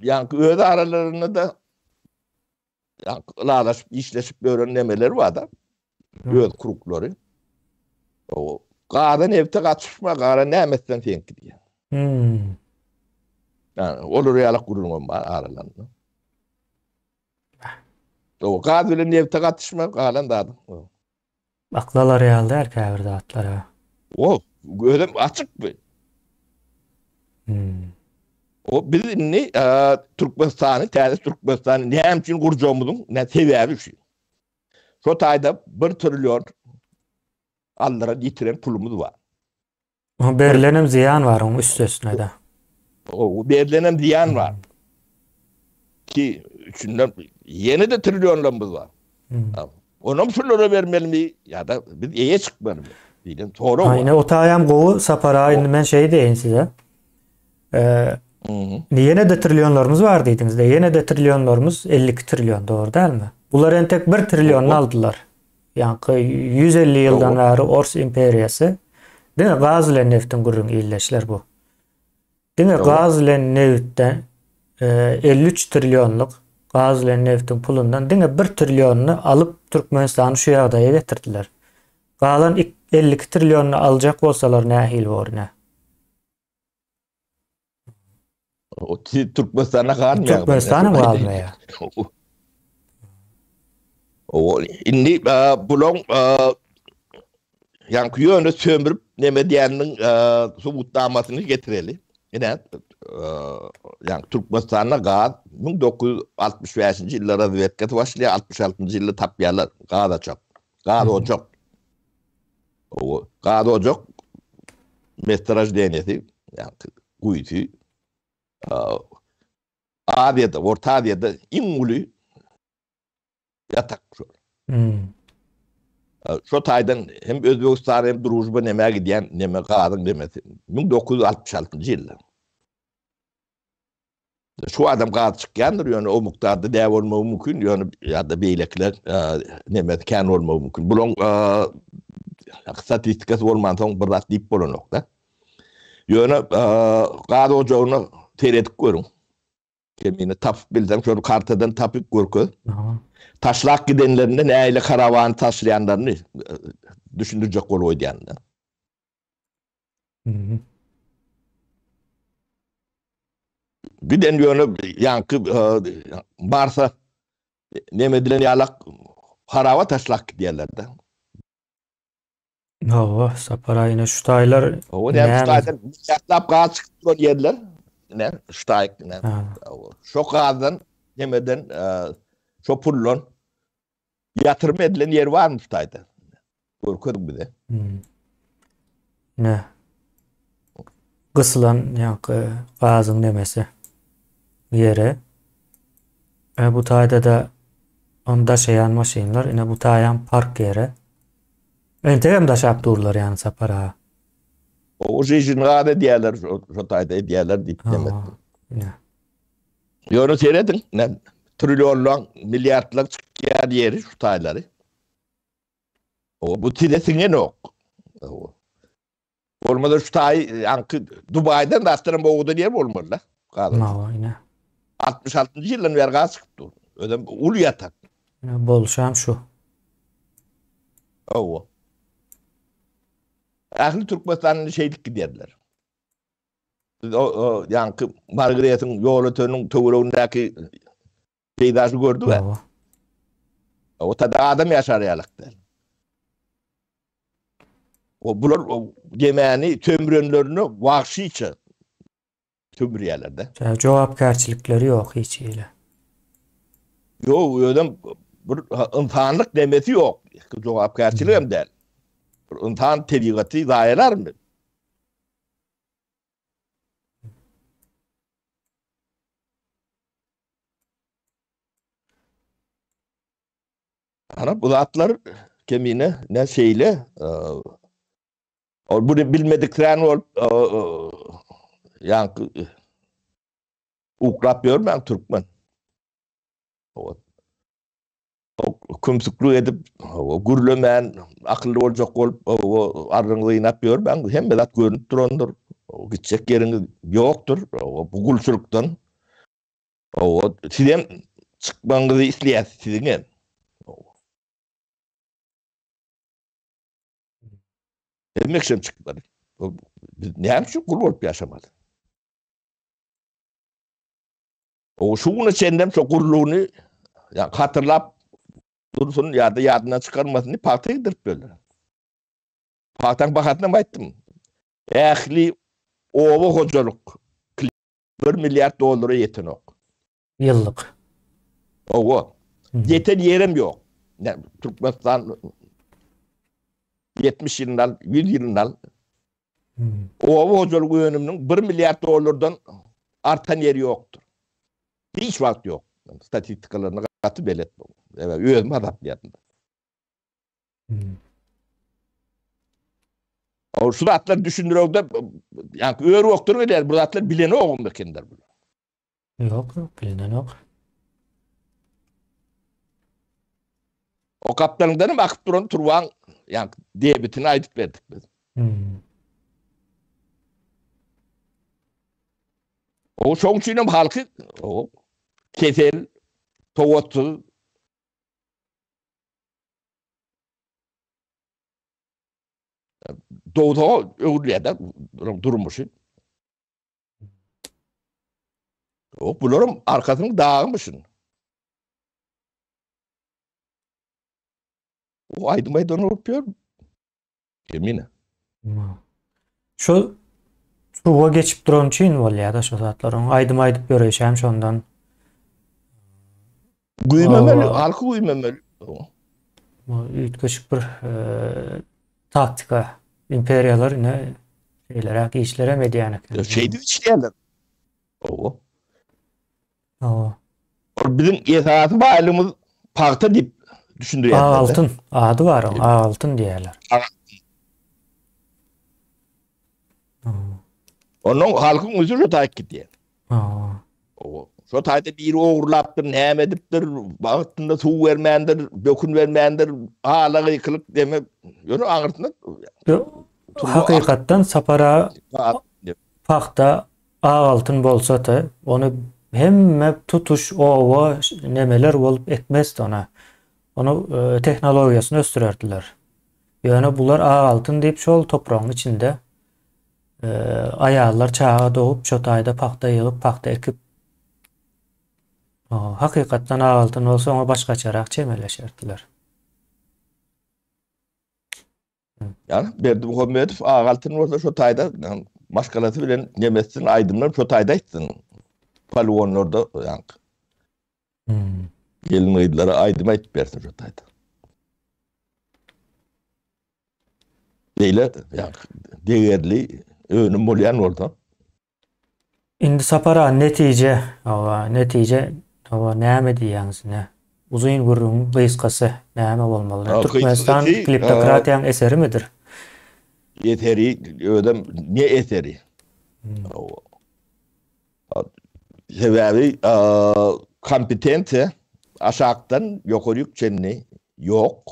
yankı öde aralarında da yankılaşıp işleşip öğrenmeleri var da. Öde kurukları. O Qa'dan evte kaçışma, Qa'da ne emekten tenki diye. Yani olur yalak kurulman var aralarında. O Qa'da öyle evte kaçışma, Qa'dan dağdım. Aklalar realde erkeğe bir dağıtlara. O ödem açık mı? O bizim ne Türkmenistan'ı, Türkmenistan'ı ne hemçin kuracağımızın ne sebebi şu. Şu tayda 1 trilyon allara getiren pulumuz var. Berilenim ziyan var onun üstüne de. O berilenim ziyan var. Ki üçünden yeni de trilyonlarımız var. Onun şunlara vermeli mi? Ya da biz iyiye çıkmalı mı? Diyelim sonra var. Aynen o tayam govu Sapara aynı ben şey deyin size. Yine de trilyonlarımız var dediniz de. Yine de trilyonlarımız 52 trilyon doğru değil mi? Bunlar en tek 1 trilyonunu aldılar. Yani 150 yıldan beri Ors imperiyası. Değil mi? Gaz ile neftin gurrun iyileşler bu. Değil mi? Gaz ile neftten 53 trilyonluk gaz ile neftin pulundan değil mi? 1 trilyonunu alıp Türkmenistan'ı şu yağdaya getirdiler. Kalan 52 trilyonunu alacak olsalar ne hil var ne? O Türkmenistan'a kalmıyor. Türkmenistan'a kalmıyor. O indi bulon yani yönü sömürüp Nemediyan'ın subutlamasını getireli. Yine yani Türkmenistan'a gaz 1965 yıllara müvekkati başlıyor. 66. yılda tapyalar gaz çok. Gaz ocak. O gaz ocak metraj denesi yani kuytu Adya'da, Orta Adya'da İngül'ü yatak şu. Şu taydan hem Özbekistan hem Drujba neme gidiyen neme kadın demesi. 1966. yılda. Şu adam kadın çıkkandır yani o miktarda dev olma mümkün yani ya da beylekler neme kan olma mümkün. Bunun statistikası olmadan bir deyip olan nokta. Yani kadın ocağını teredik görün. Kemini tapıp bilsem şöyle kartadan tapıp görkü. Aha. Taşlak gidenlerinde neyle karavanı taşlayanlarını düşündürecek oluyor yanında. Hı hı. Giden yönü yankı varsa nemedilen yalak harava taşlak diyorlar da. Hava sapara yine şu taylar O ne ne ştaydan yatlap gaz çıktı yerler. Ne ştay ne. ha. Şu gazdan nemeden şu pullon yatırım edilen yer var mı ştayda? Korkuyorduk bir de. Hı. Ne kısılan yankı gazın demesi yere. Bu tayda da onda şeyan maşinler yine bu tayan park yere. Entegem da şap durlar yani sapara. O jejin gade diyorlar şu tayda diyorlar demek. Ha. Ne. Yonu seyredin. Ne? Trilyonlar, milyarlar çıkıyor yeri şu tayları. O bu tidesine yok. O. Olmadı şu tay yankı Dubai'den da aslanın boğuda diye mi olmadı la? Hava yine. 66. yılın ver gaz çıktı. Ödem ulu yatak. Yine bol şam şu. O. Ahli Türkmenistan'ın şeylik giderler. O yankı Margaret'in yolu tönün tövüründeki peydaşı gördü ve Hava. o tada adam yaşar yalıktır. O bular o yemeğini tömürünlerini vahşice tömürüyorlar. Cevapkarçılıkları yok hiç ile. Yok öyle bir insanlık demeti yok. Cevapkarçılığı hem değil. İnsan terikatı dayeler mi? Ana bu zatlar kemine ne şeyle o bunu bilmediklerini ol yani ukrapıyor ben Türkmen. O kumsuklu edip o gürlemen akıllı olacak olup o arrınlığı yapıyor ben hem de görünüp durandır. O gidecek yerin yoktur. O bu gülsürükten o sizin çıkmanızı isteyesiz sizin. Demek için çıkmadı. Ne yapmış? Kul olup yaşamadı. O şunu senden çok kurluğunu yani hatırlap dursun ya da yadından çıkarmasını parta gidip böyle. Partan bakatına bayttım. Ehli ova hocalık. 1 milyar dolara yeten ok. Yıllık. O. Yeten yerim yok. Yani Türkmenistan 70 yılından 100 yılından ova hocalık yönümünün 1 milyar dolardan artan yeri yoktur. Hiç vakit yok. Statistikalarına katı belet. Evet, özüm adaptiyatında. O şu atlar düşündürüyor da yani öğür yoktur öyle. Bu atlar bileni oğun bekendir. Yok yok bilinen yok. O kaptanından akıp duran turvan yani diyabetini aydık verdik biz. O çok çünkü halkı o kesel, tovatı doğuda öğürlüyede durmuşsun. O bunların arkasını dağılmışsın. O aydın maydana yapıyor. Emine. Şu suva geçip duran için var ya da şu saatlerin aydım aydıp görüşem şondan. Güymemeli, halkı güymemeli. Küçük bir taktika. İmperyalar yine şeyler, işlere medyanik. Şeydi işleyenler. O. O. Bizim esası bağlımız parta dip düşündürüyorlar. Altın. Adı var onun. Altın diyorlar. Onun halkın özü şu takip gidiyor. O. Şu tayda bir uğurlaptır, hem ediptir, bağıttında su vermeyendir, dökün vermeyendir, ağalığı yıkılıp demek. Yönü ağırtında. Hakikaten sapara pakta altın bolsa da onu hemme tutuş o nemeler olup etmezdi ona. Onu teknolojisini östürerdiler. Yani bular ağ altın deyip şol toprağın içinde ayarlar çağa doğup çotayda pakta yığıp pakta ekip hakikaten ağ altın olsa ona başka çarak çemeleşerdiler. Yani Berdimuhamedov ağaltın orada şu tayda maşgalası bilen Nemes'in aydınlar şu tayda etsin. Palvonlarda yani gelin aydılara aydıma etip versin şu tayda. Böyle yani değerli önüm olayan orada. Indi sapara netice näme diýýäňiz ne? Uzun gurrun gysgasy näme bolmaly? Türkmenistan kliptokratiýanyň eseri midir? Eteri ödem ne eteri? Sebebi kompetente aşağıdan yukarı yükseleni yok.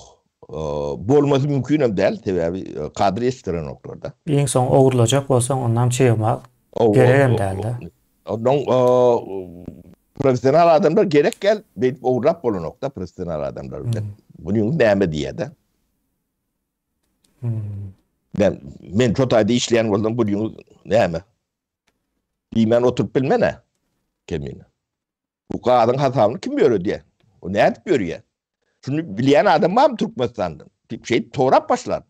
Bolması mümkün hem değil. Sebebi kadri estiren noktada. Iň soň ogurlajak bolsaň ondan çygymak gerek hem değil. Ondan profesyonel adamlar gerek gel. Ben ogurlap bolan nokta profesyonel adamlar. Bunun näme diýede? Men çotayda işleyen bolsam bunun näme? Diýmen oturup bilmene. Kemine. Bu kadın hatamını kim görüyor diye. O ne edip görüyor? Şunu bilen adam var mı Türkmenistan'da? Şey torap başlar.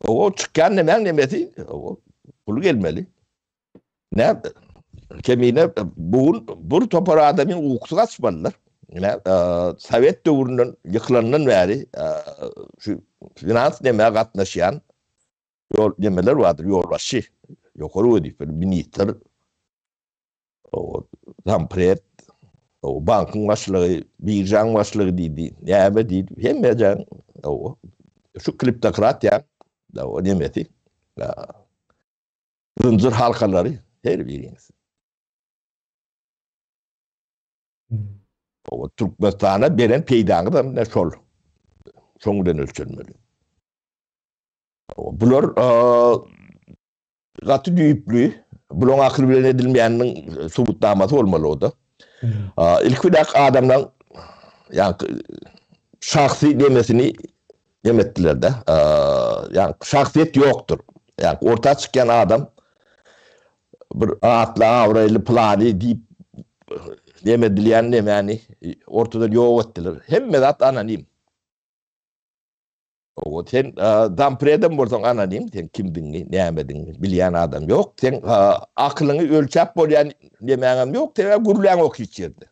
O çıkan nemesi o pulu gelmeli. Ne? Kemine bu topara adamın uykusu kaçmalılar. Ne? Sovet dövrünün yıkılanından beri şu finans nemeye katlaşan yol nemeler vardır. Yolbaşı. Yukarı ödeyip minister o zampret o bankın başlığı birjan başlığı dedi ne dedi hem mecan o şu kliptokrat ya o demeti zincir halkaları her biriniz o Türkmenistan'a beren peydanı da ne şol şoňdan ölçülmeli bular gatı düýüplü, bulon akıl bilen edilmeýäniniň subutlamasy bolmaly o da. İlk adamdan yani şahsi demesini demetdiler de. Yani şahsiyet yoktur. Yani orta çıkan adam bir atla avraylı plani deyip demedilen yani ortada yok ettiler. Hem medat anonim. O sen dampreden bolsaň anonim, sen kimdiňi, nämediňi bilýän adam ýok. Sen aklyňy ölçäp bolýan demäňem ýok, sen gurulaň okýçyrdy.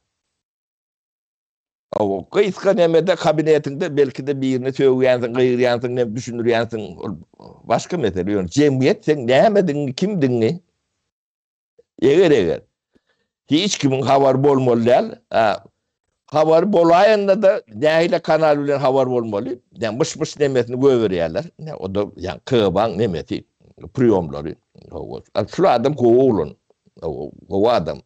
O gyska nämede kabinetinde belki de birini söýýänsiň, gyýrýänsiň, ne düşünürýänsiň başga mesele ýok. Jemgyýet sen nämediňi, kimdiňi eger hiç kimin habar bolmaly. Habar bolaýanda da nähile kanal bilen habar bolmaly. Yani mış nemesini göwerýärler. O da yani kıban nemesi priyomlary. Şu adam goğulun. O adam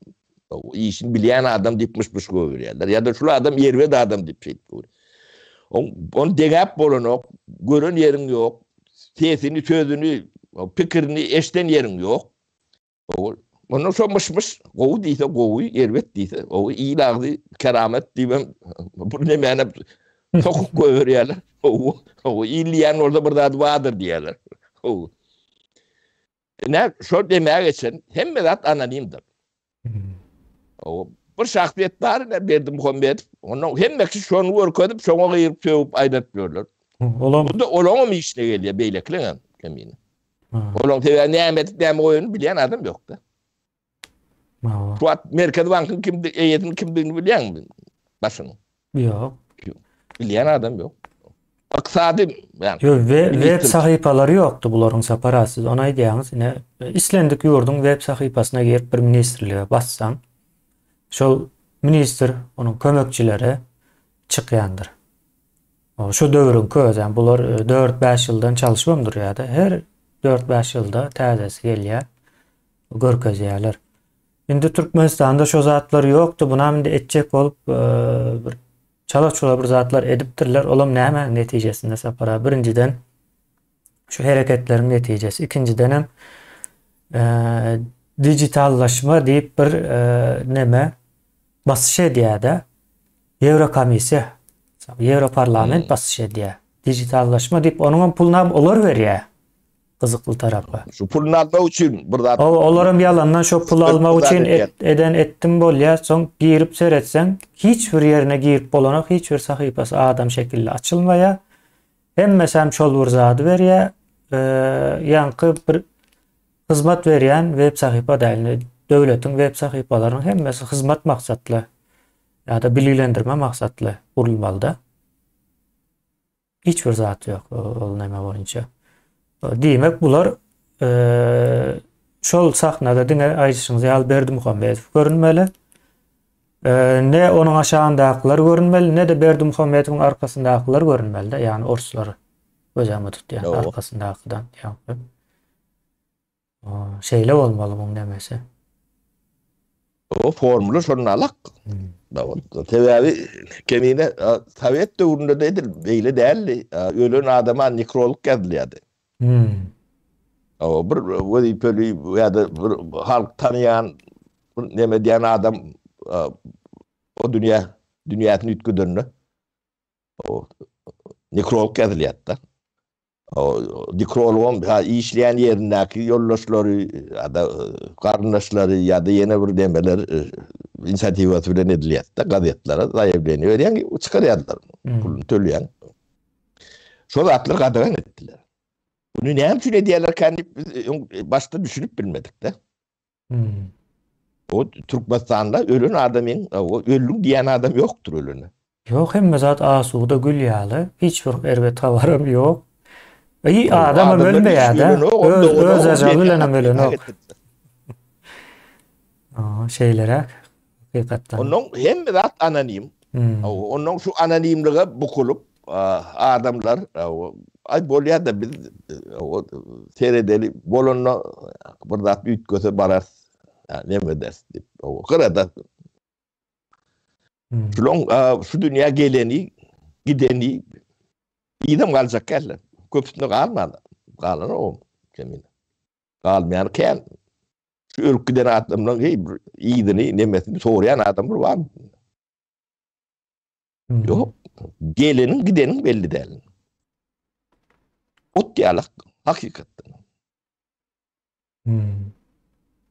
o işin bilýän adam diýip mış göwerýärler. Ya da şu adam ýerwede adam diýip söýýär. On degap bolanok, gören ýeriň ýok. Sesini, sözünü, pikirini eşden ýeriň ýok. Onu şu mış goğu diýse goğu, ýerwet diýse o ilagdy keramet diýmem. Bu ne mene tokuk göwerýärler. O ilýän orada bir zat bardyr diýerler. Ne şo demäge geçen hemme zat anonimdir. O bir şahsiýet bar ne Berdimuhamedov. Onu hemmesi şonu görkezip şoňa gyýyp söýüp aýdat berler. Bu da olaňam işine gelýär beýlekleň kemine. Olaň tebe näme oýuny bilýän adam ýok da. Şu Merkez Bank'ın heyetinin kimdiğini bilýän mi? Başyny. Ýok. Bilýän adam ýok. Aksady yani. Web sahypalary ýokdy bularyň saparasy. Ona diýäňiz, ne islendik ýurdun web sahypasyna girip bir ministrlige bassan, şol ministr, onuň kömekçileri çykýandyr. Şu döwrün közän bular 4-5 ýyldan çalışmamdyr ýa-da her 4-5 ýylda täzesi gelýär, görkezýärler. Indi Türkmenistanda şu zatlar ýokdy. Buna indi etjek bolup bir çalak-çula bir zatlar edipdirler. Olam näme netijesinde sapara? Birinciden şu hereketleriň netijesi, ikinciden hem dijitallaşma deyip bir neme basış ediyor da Eurokomisiya, Europarlament basış ediyor. Dijitallaşma deyip onun puluna olur veriyor. Kızıklı tarafı. Şu pulunu alma için burada Olarım yalandan şu pul almak için ettim bol ya. Son girip seyretsen hiçbir yerine girip bolanak hiçbir sahipası adam şekilde açılmaya. Hem mesela çol zadı veriyor. Yankı bir hizmet veren web sahipa değil. Devletin web sahipalarının hemmesi hizmet maksatlı ya da bilgilendirme maksatlı kurulmalı da. Hiçbir zatı yok o neme boyunca. Demek bular şol sahnada dine Ayşıngız Yal Berdimuhamedov görünmeli. Ne onun aşağındakiler görünmeli ne de Berdimuhamedov'un arkasındakiler görünmeli de yani orsları gözüme tuttu yani arkasındakidan yani. Şeyle olmalı bunun demesi. O formülü şunun alak. Tevavi kemine tabiat dövründe değildir. Böyle değerli. Ölen adama nekroluk yazılıyordu. O bir vazifeli ya da bir halk tanıyan neme diyen adam o dünyasını ütküdürünü o nekroluk yazılıyordu. O nekroluğun işleyen yerindeki yoldaşları ya da kardeşleri ya da yeni bir demeler inisiyatif bilen ediliyordu. Gazetelere zayıfleniyor. Yani çıkarıyorlar. Pulunu töleyen. Şol atlar kadağan ettiler. Bunu ne için ediyorlar kendi başta düşünüp bilmedik de. O Türkmenistan'da ölen adamın, o ölüm diyen adam yoktur ölünü. Yok hem zat asuda gül yağlı. Hiçbir erbe tavarım yok. İyi adam ölmeye de öz acalı ölene şeylere hakikaten. Onun hem zat anonim. Onun şu anonimliğe bukulup adamlar ay bolya da biz seyredeli bolonno burada büyük göze barar ne mi dersin o kadar şu dünya geleni gideni idem kalacak keller köpüsünü kalmadı kalan o kemin kalmayan ken şu ülkeden adamlar iyidini nemesini soğurayan adamlar var mı? Yok gelenin gidenin belli değil. Ot diyalak hakikaten.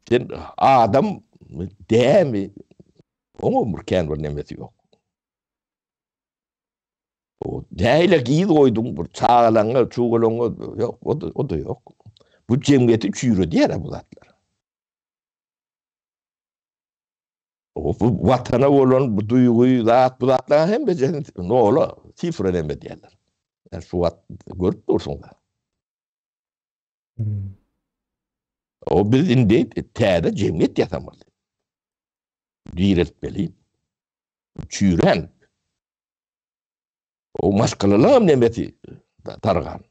Sen adam değil mi? O mu mürken var nemesi yok. O değile giyi koydum bu çağalanga çuğulanga yok o da yok. Bu cemiyeti çürü diye bu zatlar. O bu vatana olan bu duyguyu bu zatlar hem beceri ne ola sifreleme diyorlar. Yani şu vat görüp dursun da. O biz indi tääde cemiyet yatamalı. Diretmeli. Çüren. O maşkalalığım nemeti targan.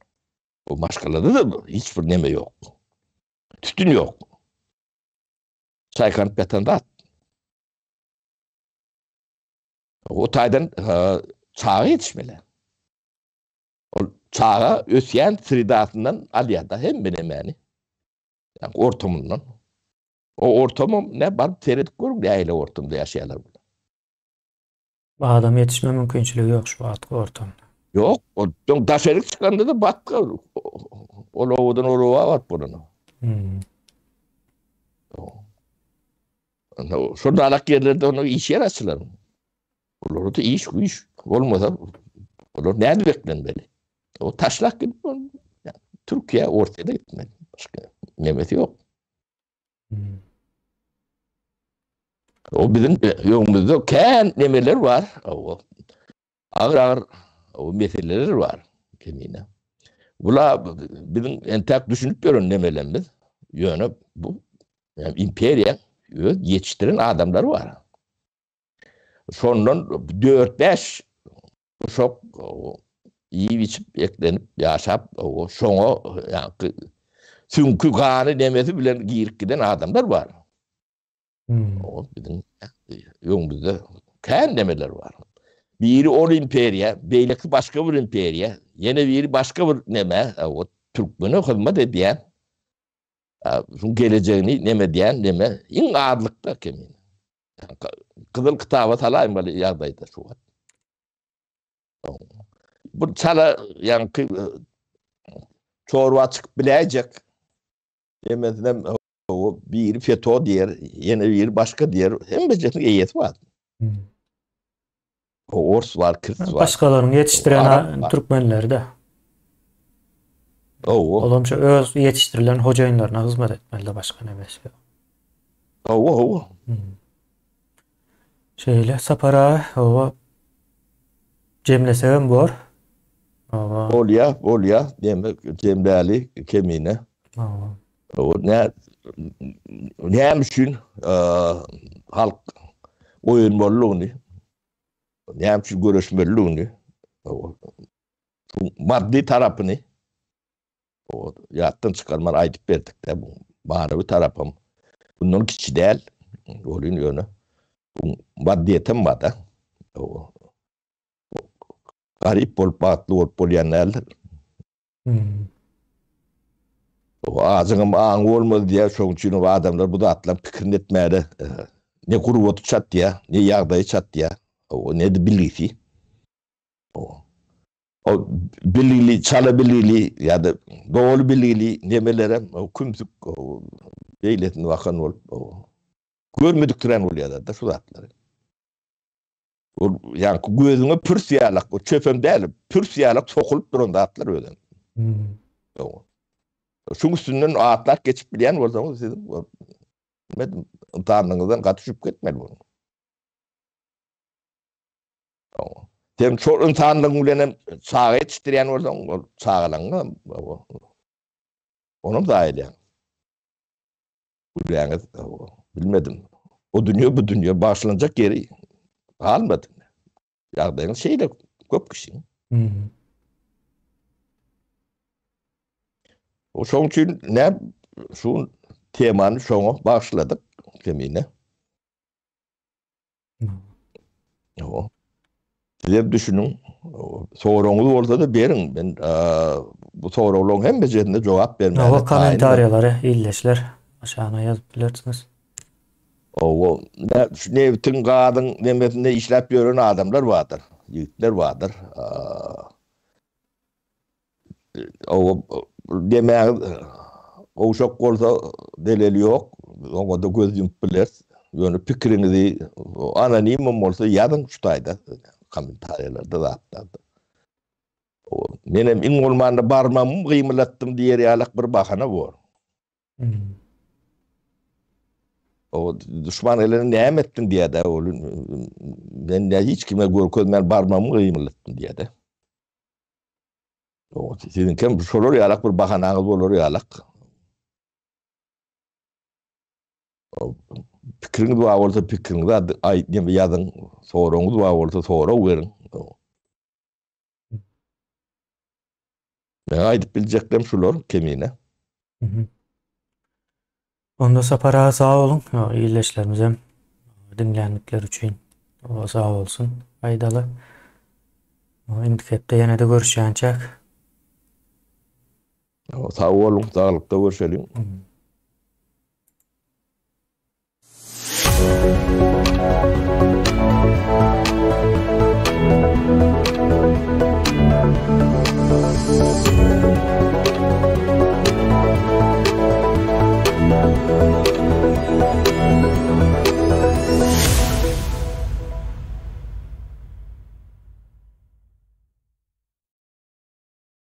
O maşkalada da hiçbir neme yok. Tütün yok. Çaykan petandat. O taydan çağa yetişmeli. O çağa ösyen fridatından aliyada hem benim yani. Yani ortamından. O ortamım ne var? Seyredip görün aile ortamda yaşayanlar burada. Adam yetişme mümkünçülüğü yok şu ortamda. Yok. O taşerik çıkanda da batka. O loğudan o loğa var bunun. Şurada alak yerlerde onu iş yer açılar. Olur da iş bu iş. Olmasa olur nerede beklenmeli? O taşlak gibi. Yani, Türkiye ortaya gitmeli. Başka nemeti yok. O bizim yolumuzda kendi nemeler var. Ağır ağır o meseleler var kendine. Bula bizim entek düşünüp görün nemelerimiz. Yönü bu. Yani imperiya yetiştiren adamlar var. Sondan 4-5 çok iyi biçip eklenip yaşap o şoňa yani sünkü gany nemesi bilen giyip giden adamlar var. O bizim yolumuzda kendi nemeler var. Biri o imperiya, beyleki başka bir imperiya, yine biri başka bir neme, o Türkmen'e hizmet ediyen Şun geleceğini neme diyen neme in ağırlıkta kemin. Kızıl kitaba talayım böyle yağdaydı şu an. Bu çala yani çorba çıkıp bilecek. Yemezden o bir FETÖ diğer, yine bir başka diğer hem becerikin eyiyeti var. O Ors var, Kürt var. Başkalarını yetiştiren Arap var. Türkmenler de. Olamca öz yetiştirilen hocayınlarına hizmet etmeli başka ne beşi. Şeyle sapara o cemlesem bor. Olya demek Cemdali kemine. O ne için halk oyun bolluğunu ne için görüşmeliğini maddi tarafını o yattın çıkarman aydıp verdik de bu manevi tarafım bunun kiçi değil oyun yönü bu maddiyetim var da o garip bol batlı olup polyanlarlar. O ağzının ağın olmadı diye çoğun için o adamlar bu da atlan fikrini etmedi. Ne kuru otu çat diye, ne yağdayı çat diye. O ne de bilgisi. O bilgili, çala bilgili ya da doğru bilgili nemelere o kümsük o devletin bakan olup görmedik tören oluyor da şu atları. O yani gözüne pürsiyalak, o çöpem değil, pürsiyalak sokulup durun da atlar öyle. Şunun üstünden atlar geçip bilen o zaman dedim. Bilmedim, imtihanınızdan katışıp gitmedi bunu. Dem çok imtihanlığın bilen sağa yetiştiren o zaman sağlanma onun da öyle. Yani bilmedim. O dünya bu dünya başlanacak yeri almadı. Yağdayın şeyle köp kişi. O son için ne şu temanı şuna başladık kemine. O. Size düşünün. Sorunuz olsa da verin. Ben bu sorunun hem becerinde cevap vermeye. O komentaryaları, illeşler aşağına yazıp bilirsiniz. O ne bütün kadın demesinde işlep gören adamlar vardır. Yiğitler vardır. O demeye o çok olsa delili yok. Ona da göz yumup bilir. Yani fikrinizi anonim olsa yazın şutaydı. Komentaryalarda da atladı. Benim in olmanda barmamı kıymalattım diye yalak bir bahane var. O düşman elini ne ettin diye de ben de hiç kime görkezmen barmamı kıymalattım diye de. O sizin kim sorur yalak bir bahananız olur yalak. Fikriniz var olsa fikriniz ay yazın sorunuz var olsa soru verin. Ben aydıp bileceklerim şular kemiğine. Onda sapara sağ olun. İyileşlerimize dinleyenlikler için sağ olsun. Faydalı. İndikepte yine de görüşeceğiz. Sağ olun. Sağlıkta görüşelim.